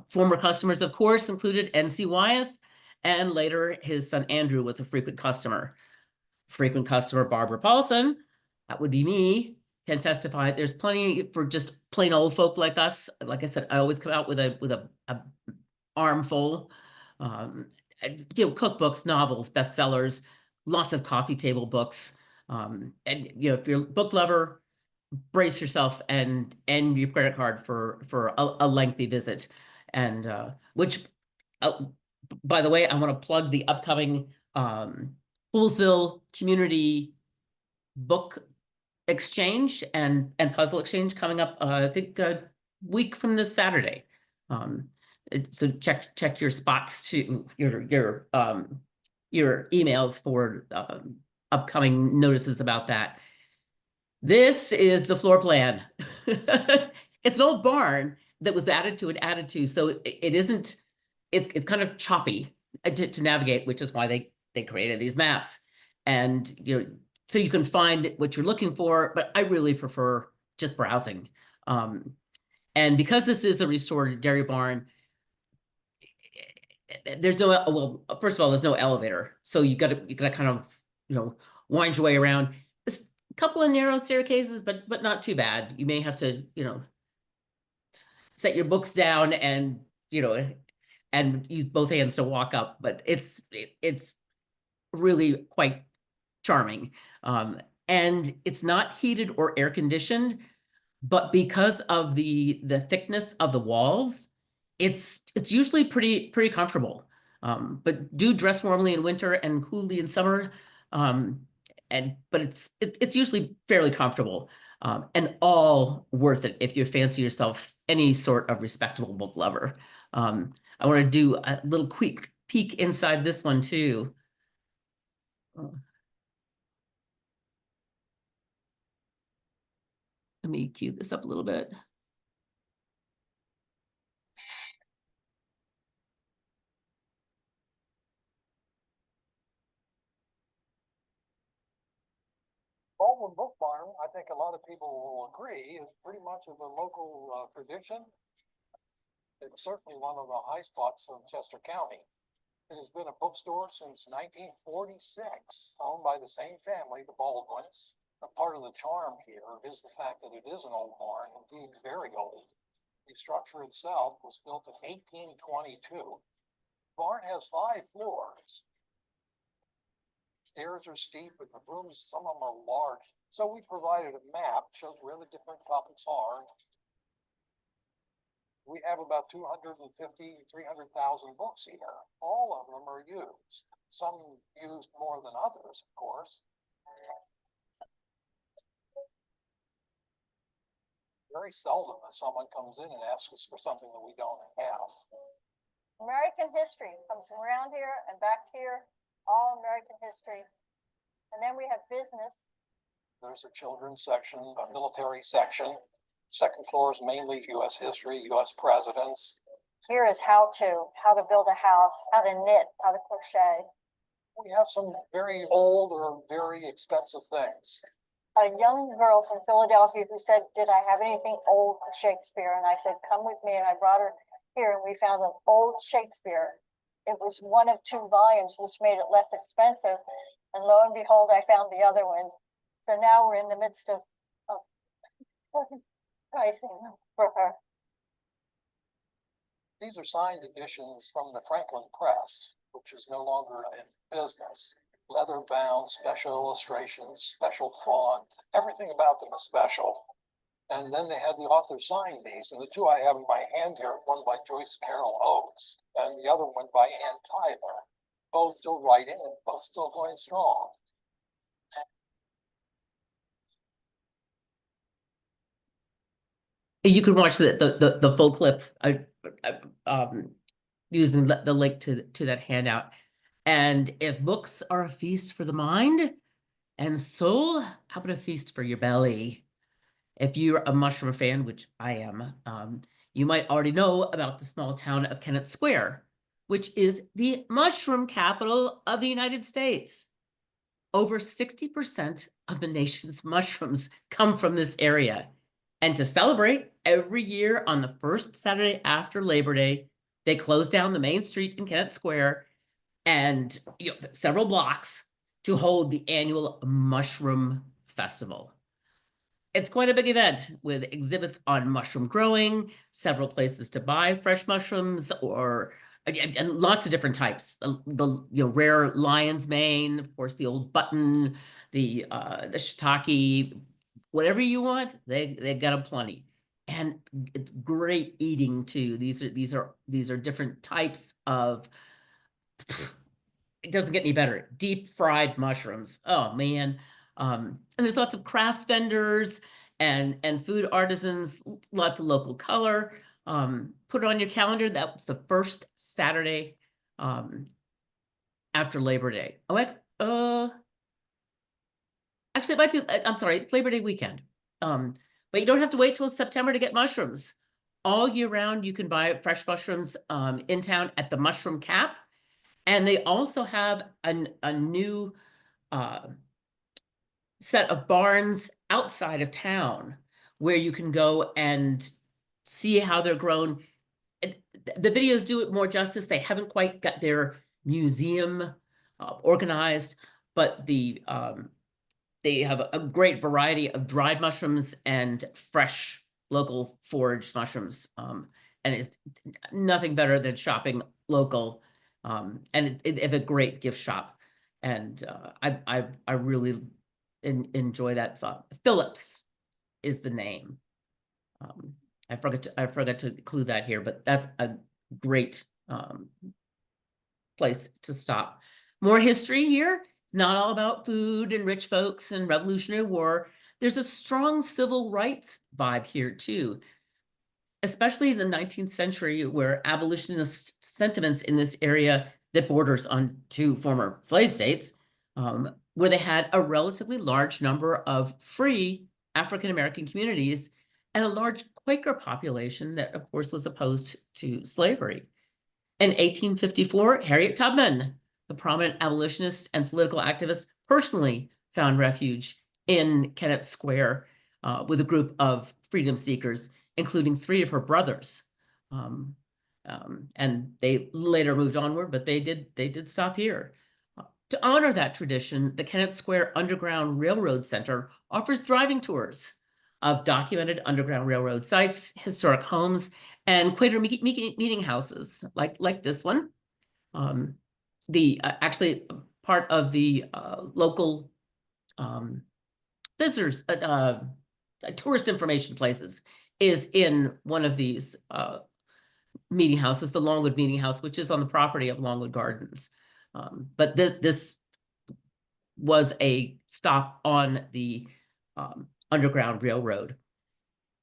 Former customers, of course, included N.C. Wyeth, and later his son Andrew was a frequent customer. Frequent customer Barbara Paulson, that would be me, can testify. There's plenty for just plain old folk like us. Like I said, I always come out with a armful. Cookbooks, novels, bestsellers, lots of coffee table books. And if you're a book lover, brace yourself and your credit card for a lengthy visit. And which, by the way, I want to plug the upcoming Poolsville Community Book Exchange and Puzzle Exchange coming up, I think a week from this Saturday. So check your spots to your emails for upcoming notices about that. This is the floor plan. It's an old barn that was added to, so it isn't. It's kind of choppy to navigate, which is why they created these maps, and so you can find what you're looking for. But I really prefer just browsing. And because this is a restored dairy barn, there's no, well, first of all, there's no elevator, so you gotta kind of wind your way around. It's a couple of narrow staircases, but not too bad. You may have to set your books down and and use both hands to walk up, but it's really quite charming. And it's not heated or air conditioned, but because of the thickness of the walls, it's usually pretty comfortable. But do dress warmly in winter and coolly in summer. But it's usually fairly comfortable, and all worth it if you fancy yourself any sort of respectable book lover. I want to do a little quick peek inside this one too. Let me cue this up a little bit. Baldwin Book Barn, I think a lot of people will agree, is pretty much of a local tradition. It's certainly one of the high spots of Chester County. It has been a bookstore since 1946, owned by the same family, the Baldwins. A part of the charm here is the fact that it is an old barn, indeed very old. The structure itself was built in 1822. The barn has 5 floors. Stairs are steep, but the rooms, some of them are large. So we provided a map, shows where the different topics are. We have about 250, 300,000 books here. All of them are used. Some used more than others, of course. Very seldom that someone comes in and asks us for something that we don't have. American history comes from around here and back here, all American history. And then we have business. There's a children's section, a military section. Second floor is mainly U.S. history, U.S. presidents. Here is how to build a house, how to knit, how to crochet. We have some very old or very expensive things. A young girl from Philadelphia who said, "Did I have anything old Shakespeare?" And I said, "Come with me." And I brought her here, and we found an old Shakespeare. It was 1 of 2 volumes, which made it less expensive. And lo and behold, I found the other one. So now we're in the midst of pricing for her. These are signed editions from the Franklin Press, which is no longer in business. Leather bound, special illustrations, special font, everything about them is special. And then they had the author sign these, and the 2 I have in my hand here, one by Joyce Carol Oates, and the other one by Ann Tyler. both still writing and both still going strong. You can watch the full clip, using the link to that handout. And if books are a feast for the mind and soul, how about a feast for your belly? If you're a mushroom fan, which I am, you might already know about the small town of Kennett Square, which is the mushroom capital of the United States. Over 60% of the nation's mushrooms come from this area. And to celebrate, every year on the first Saturday after Labor Day, they close down the main street in Kennett Square and several blocks to hold the annual Mushroom Festival. It's quite a big event with exhibits on mushroom growing, several places to buy fresh mushrooms, or and lots of different types. The rare lion's mane, of course, the old button, the shiitake, whatever you want, they got them plenty. And it's great eating too. These are different types of. It doesn't get any better. Deep fried mushrooms. Oh man. And there's lots of craft vendors and food artisans, lots of local color. Put it on your calendar. That was the first Saturday after Labor Day. Actually, it might be, I'm sorry, it's Labor Day weekend. But you don't have to wait till September to get mushrooms. All year round, you can buy fresh mushrooms in town at the Mushroom Cap. And they also have a new set of barns outside of town where you can go and see how they're grown. The videos do it more justice. They haven't quite got their museum organized, but they have a great variety of dried mushrooms and fresh local foraged mushrooms. And it's nothing better than shopping local. And it's a great gift shop, and I really enjoy that. Phillips is the name. I forgot to include that here, but that's a great place to stop. More history here. Not all about food and rich folks and Revolutionary War. There's a strong civil rights vibe here too, especially in the 19th century, where abolitionist sentiments in this area that borders on two former slave states, where they had a relatively large number of free African-American communities and a large Quaker population that, of course, was opposed to slavery. In 1854, Harriet Tubman, the prominent abolitionist and political activist, personally found refuge in Kennett Square with a group of freedom seekers, including 3 of her brothers. And they later moved onward, but they did stop here. To honor that tradition, the Kennett Square Underground Railroad Center offers driving tours of documented Underground Railroad sites, historic homes, and Quaker meeting houses, like this one. Actually part of the local visitors, tourist information places is in one of these meeting houses, the Longwood Meeting House, which is on the property of Longwood Gardens. But this was a stop on the Underground Railroad.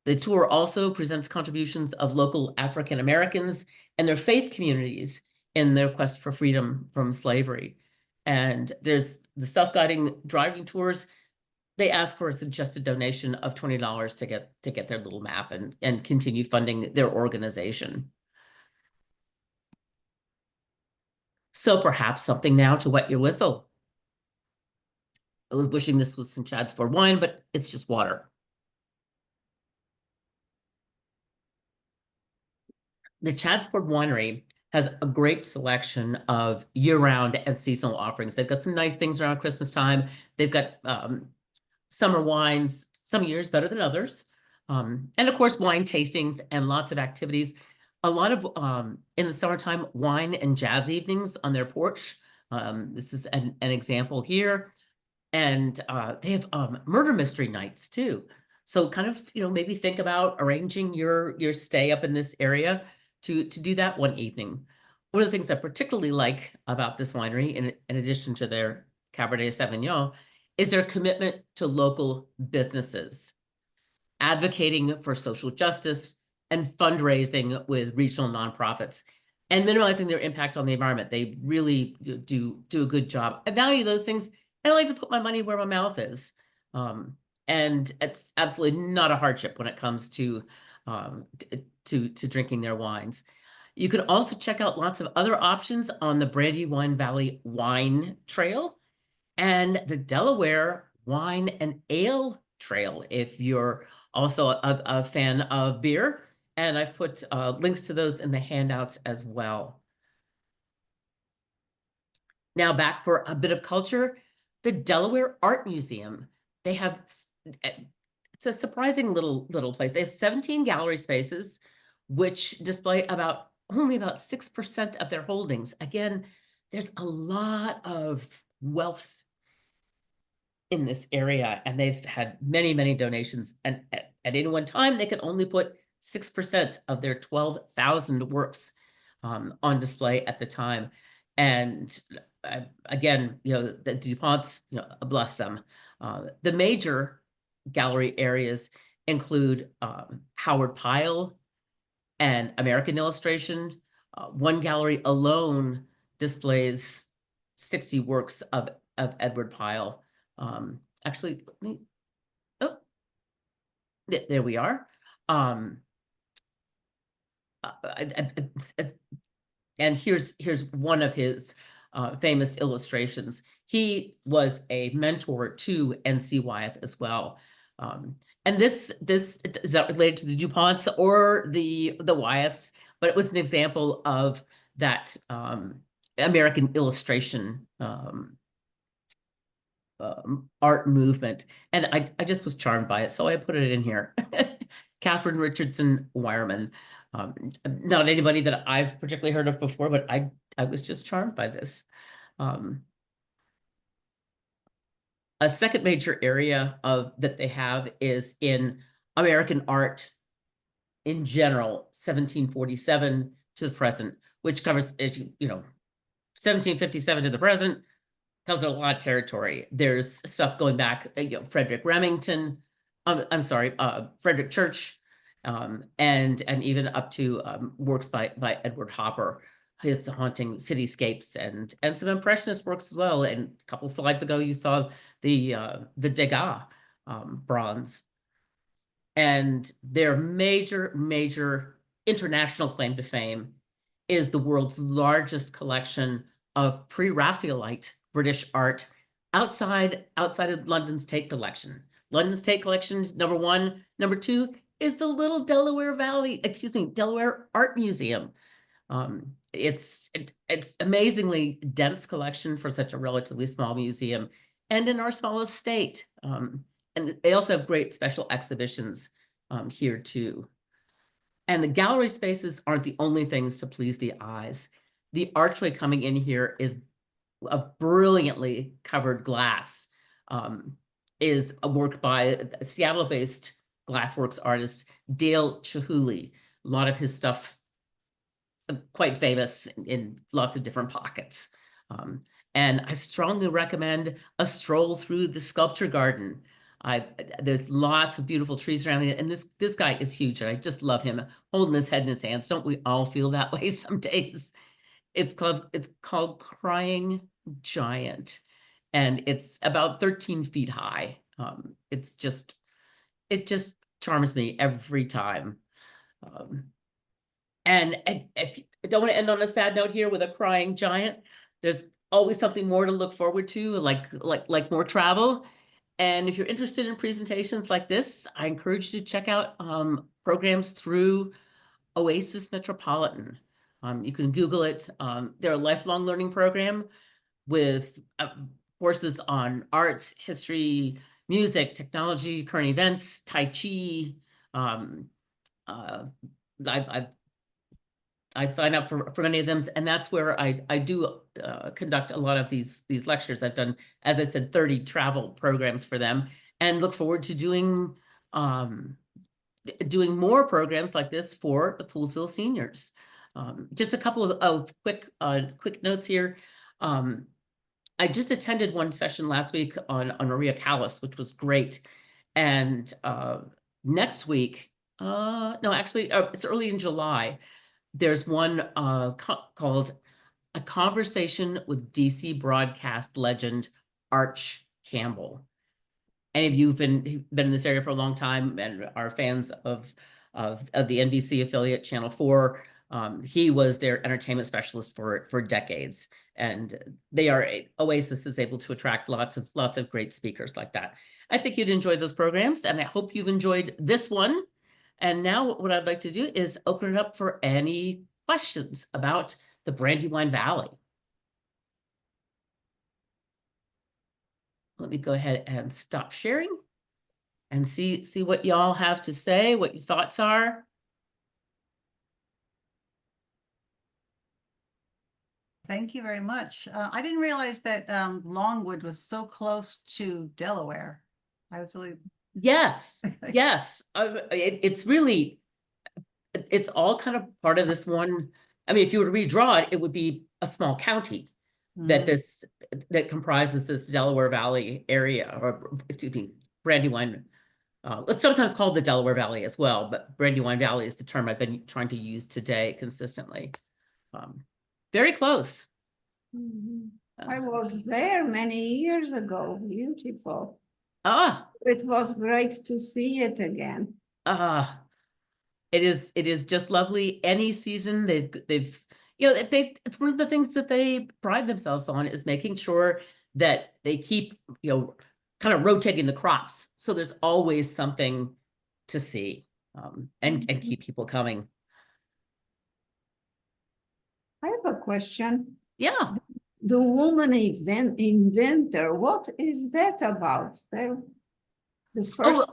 The tour also presents contributions of local African Americans and their faith communities in their quest for freedom from slavery. And there's the self-guiding driving tours. They ask for a suggested donation of $20 to get their little map and continue funding their organization. So perhaps something now to wet your whistle. I was wishing this was some Chad's Ford wine, but it's just water. The Chad's Ford Winery has a great selection of year-round and seasonal offerings. They've got some nice things around Christmas time. They've got summer wines, some years better than others. And of course, wine tastings and lots of activities. A lot of, in the summertime, wine and jazz evenings on their porch. This is an example here. And they have murder mystery nights too. So kind of, maybe think about arranging your stay up in this area to do that one evening. one of the things I particularly like about this winery, in addition to their Cabernet Sauvignon, is their commitment to local businesses, advocating for social justice and fundraising with regional nonprofits, and minimizing their impact on the environment. They really do a good job. I value those things. I like to put my money where my mouth is. And it's absolutely not a hardship when it comes to drinking their wines. You can also check out lots of other options on the Brandywine Valley Wine Trail and the Delaware Wine and Ale Trail, if you're also a fan of beer. And I've put links to those in the handouts as well. Now back for a bit of culture, the Delaware Art Museum. They have, it's a surprising little place. They have 17 gallery spaces, which display only about 6% of their holdings. Again, there's a lot of wealth in this area, and they've had many donations. And at any one time, they can only put 6% of their 12,000 works on display at the time. And again, the DuPonts, bless them. The major gallery areas include Howard Pyle and American Illustration. One gallery alone displays 60 works of Edward Pyle. Actually, there we are. And here's one of his famous illustrations. He was a mentor to N.C. Wyeth as well. And this is not related to the DuPonts or the Wyeths, but it was an example of that American illustration art movement. And I just was charmed by it, so I put it in here. Catherine Richardson Wireman. Not anybody that I've particularly heard of before, but I was just charmed by this. A second major area that they have is in American art in general, 1747 to the present, which covers, 1757 to the present, covers a lot of territory. There's stuff going back, Frederick Remington, Frederick Church, and even up to works by Edward Hopper, his haunting cityscapes, and some impressionist works as well. And a couple slides ago, you saw the Degas bronze. And their major international claim to fame is the world's largest collection of pre-Raphaelite British art outside of London's Tate collection. London's Tate collection is number one. Number two is the little Delaware Art Museum. It's amazingly dense collection for such a relatively small museum, and in our smallest state. And they also have great special exhibitions here too. And the gallery spaces aren't the only things to please the eyes. The archway coming in here is a brilliantly covered glass, is a work by a Seattle-based glassworks artist, Dale Chihuly. A lot of his stuff quite famous in lots of different pockets. And I strongly recommend a stroll through the sculpture garden. There's lots of beautiful trees around it, and this guy is huge, and I just love him holding his head in his hands. Don't we all feel that way some days? It's called Crying Giant, and it's about 13 feet high. It just charms me every time. And I don't want to end on a sad note here with a crying giant. There's always something more to look forward to, like more travel. And if you're interested in presentations like this, I encourage you to check out programs through Oasis Metropolitan. You can Google it. They're a lifelong learning program with courses on arts, history, music, technology, current events, Tai Chi. I sign up for many of them, and that's where I do conduct a lot of these lectures. I've done, as I said, 30 travel programs for them, and look forward to doing more programs like this for the Poolesville seniors. Just a couple of quick notes here. I just attended one session last week on Maria Callas, which was great. And next week, no, actually, it's early in July. There's one called A Conversation with DC broadcast legend Arch Campbell. Any of you who've been in this area for a long time and are fans of the NBC affiliate Channel 4, he was their entertainment specialist for decades, and Oasis is able to attract lots of great speakers like that. I think you'd enjoy those programs, and I hope you've enjoyed this one. And now what I'd like to do is open it up for any questions about the Brandywine Valley. Let me go ahead and stop sharing and see what y'all have to say, what your thoughts are. Thank you very much. I didn't realize that Longwood was so close to Delaware. I was really Yes, yes. It's really, it's all kind of part of this one. I mean, if you were to redraw it, it would be a small county that comprises this Delaware Valley area, or excuse me, Brandywine. It's sometimes called the Delaware Valley as well, but Brandywine Valley is the term I've been trying to use today consistently. Very close. I was there many years ago. Beautiful. Ah, It was great to see it again. it is just lovely. Any season they've it's one of the things that they pride themselves on, is making sure that they keep kind of rotating the crops, so there's always something to see, and keep people coming. I have a question. Yeah. The woman inventor, what is that about? The first,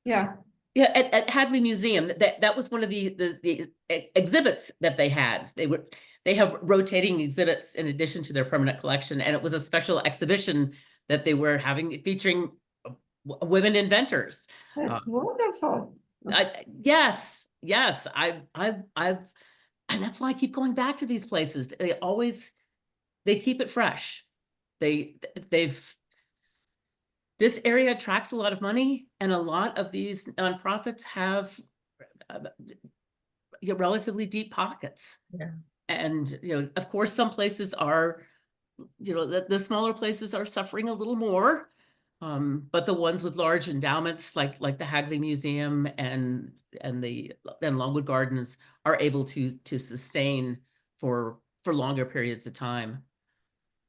yeah. Yeah, at Hadley Museum, that was one of the exhibits that they had. They have rotating exhibits in addition to their permanent collection, and it was a special exhibition that they were having featuring women inventors. That's wonderful. Yes, I've and that's why I keep going back to these places. They keep it fresh. This area attracts a lot of money, and a lot of these nonprofits have relatively deep pockets. Yeah. And of course, some places are, the smaller places are suffering a little more, but the ones with large endowments, like the Hagley Museum and Longwood Gardens, are able to sustain for longer periods of time,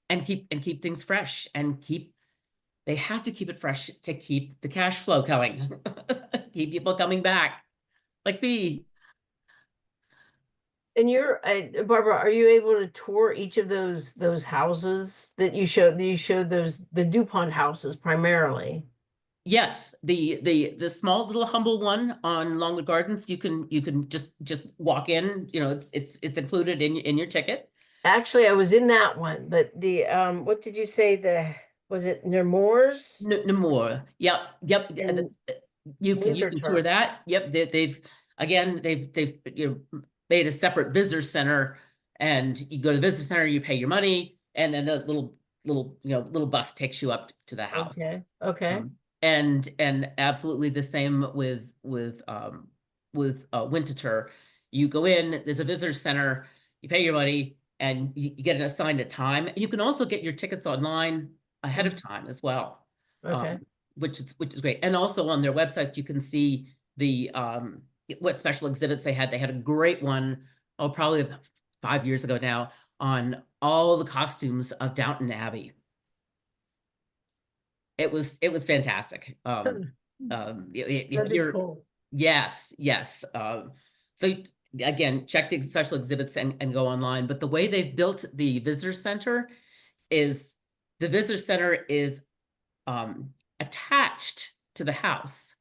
and keep things fresh, and they have to keep it fresh to keep the cash flow going, keep people coming back, like me. And Barbara, are you able to tour each of those houses that you showed? You showed the DuPont houses primarily. Yes, the small little humble one on Longwood Gardens, you can just walk in. It's included in your ticket. Actually, I was in that one, but what did you say? Was it Nemours? Namur. Yep. And You can tour that. Yep. They've made a separate visitor center, and you go to the visitor center, you pay your money, and then a little bus takes you up to the house. Okay. And absolutely the same with Winterthur. You go in, there's a visitor center, you pay your money, and you get an assigned a time. And you can also get your tickets online ahead of time as well. Okay. Which is great. And also on their website, you can see the what special exhibits they had. They had a great one, probably about 5 years ago now, on all the costumes of Downton Abbey. It was fantastic. That'd be cool. Yes. So again, check the special exhibits and go online. But the way they've built the visitor center is attached to the house.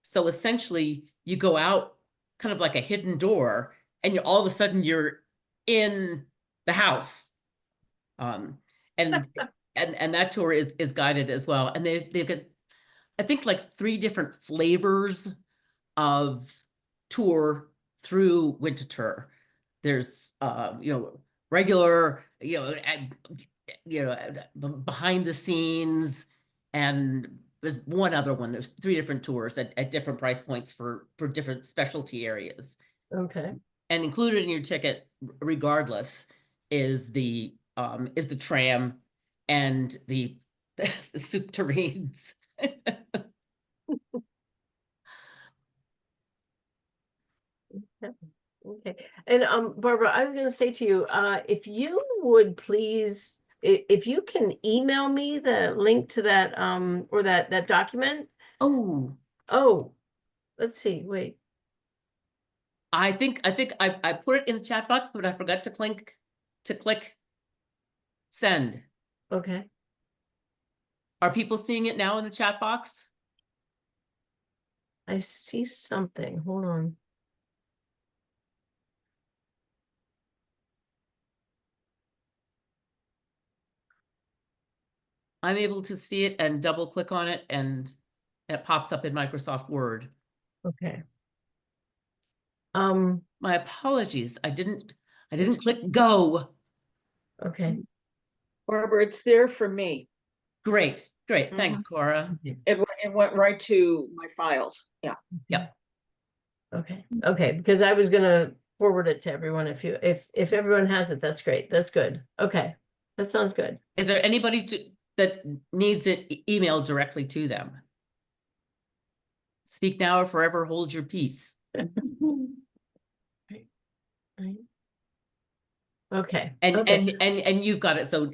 So essentially you go out kind of like a hidden door, and all of a sudden you're in the house. And that tour is guided as well. And they've got, I think, like 3 different flavors of tour through Winterthur. there's, regular, behind the scenes, and there's one other one. There's 3 different tours at different price points for different specialty areas. Okay. And included in your ticket, regardless, is the tram and the soup terrines. Okay. And Barbara, I was going to say to you, if you would please, if you can email me the link to that or that document. Oh, Let's see. Wait. I think I put it in the chat box, but I forgot to click send. Okay. Are people seeing it now in the chat box? I see something. Hold on. I'm able to see it and double click on it, and it pops up in Microsoft Word. Okay. My apologies. I didn't click go. Okay. Barbara, it's there for me. Great. Thanks, Cora. It went right to my files. Yeah. Yep. Okay. Because I was gonna forward it to everyone. If everyone has it, that's great. That's good. Okay. That sounds good. Is there anybody that needs it emailed directly to them? Speak now or forever hold your peace. Right. Okay. And Okay. and you've got it. So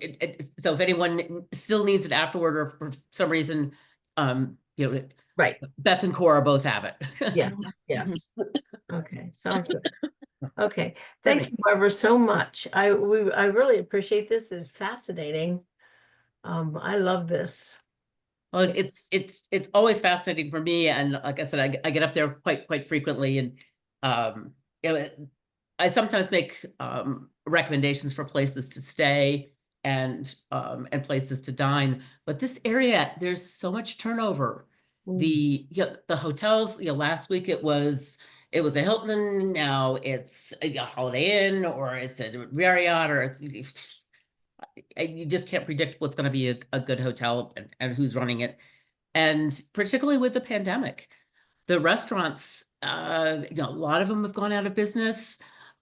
so if anyone still needs it afterward, or for some reason, Right. Beth and Cora both have it. Yes. Yes. Okay. Sounds good. Okay. Thank you, Barbara, so much. I really appreciate this. It's fascinating. I love this. Well, it's always fascinating for me, and like I said, I get up there quite frequently, and I sometimes make recommendations for places to stay and places to dine. But this area, there's so much turnover. The hotels, last week it was a Hilton, now it's a Holiday Inn, or it's a Marriott, or it's you just can't predict what's going to be a good hotel and who's running it. And particularly with the pandemic, the restaurants, a lot of them have gone out of business.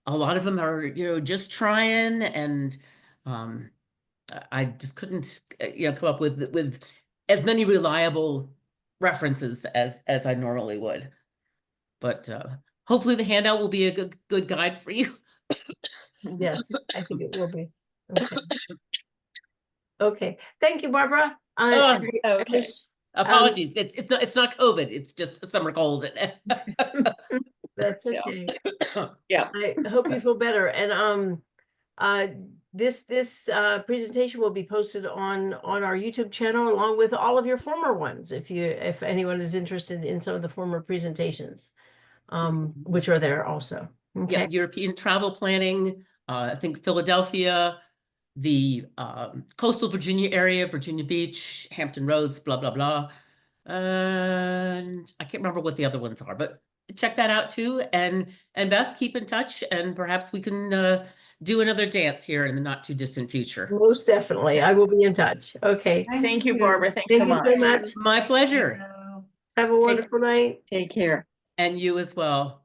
A lot of them are, just trying, and I just couldn't, come up with as many reliable references as I normally would. But hopefully the handout will be a good guide for you. Yes, I think it will be. Okay. Okay. Thank you, Barbara. Okay. Apologies. It's not COVID. It's just a summer cold. That's okay. Yeah. I hope you feel better. And this presentation will be posted on our YouTube channel, along with all of your former ones, if anyone is interested in some of the former presentations, which are there also. Yeah, Okay. European travel planning, I think Philadelphia, the coastal Virginia area, Virginia Beach, Hampton Roads, blah, blah, blah. And I can't remember what the other ones are, but check that out too. And Beth, keep in touch, and perhaps we can do another dance here in the not too distant future. Most definitely. I will be in touch. Okay. Thank you, Barbara. Thanks Thank so you much. so much. My pleasure. Have a wonderful night. Take care. And you as well.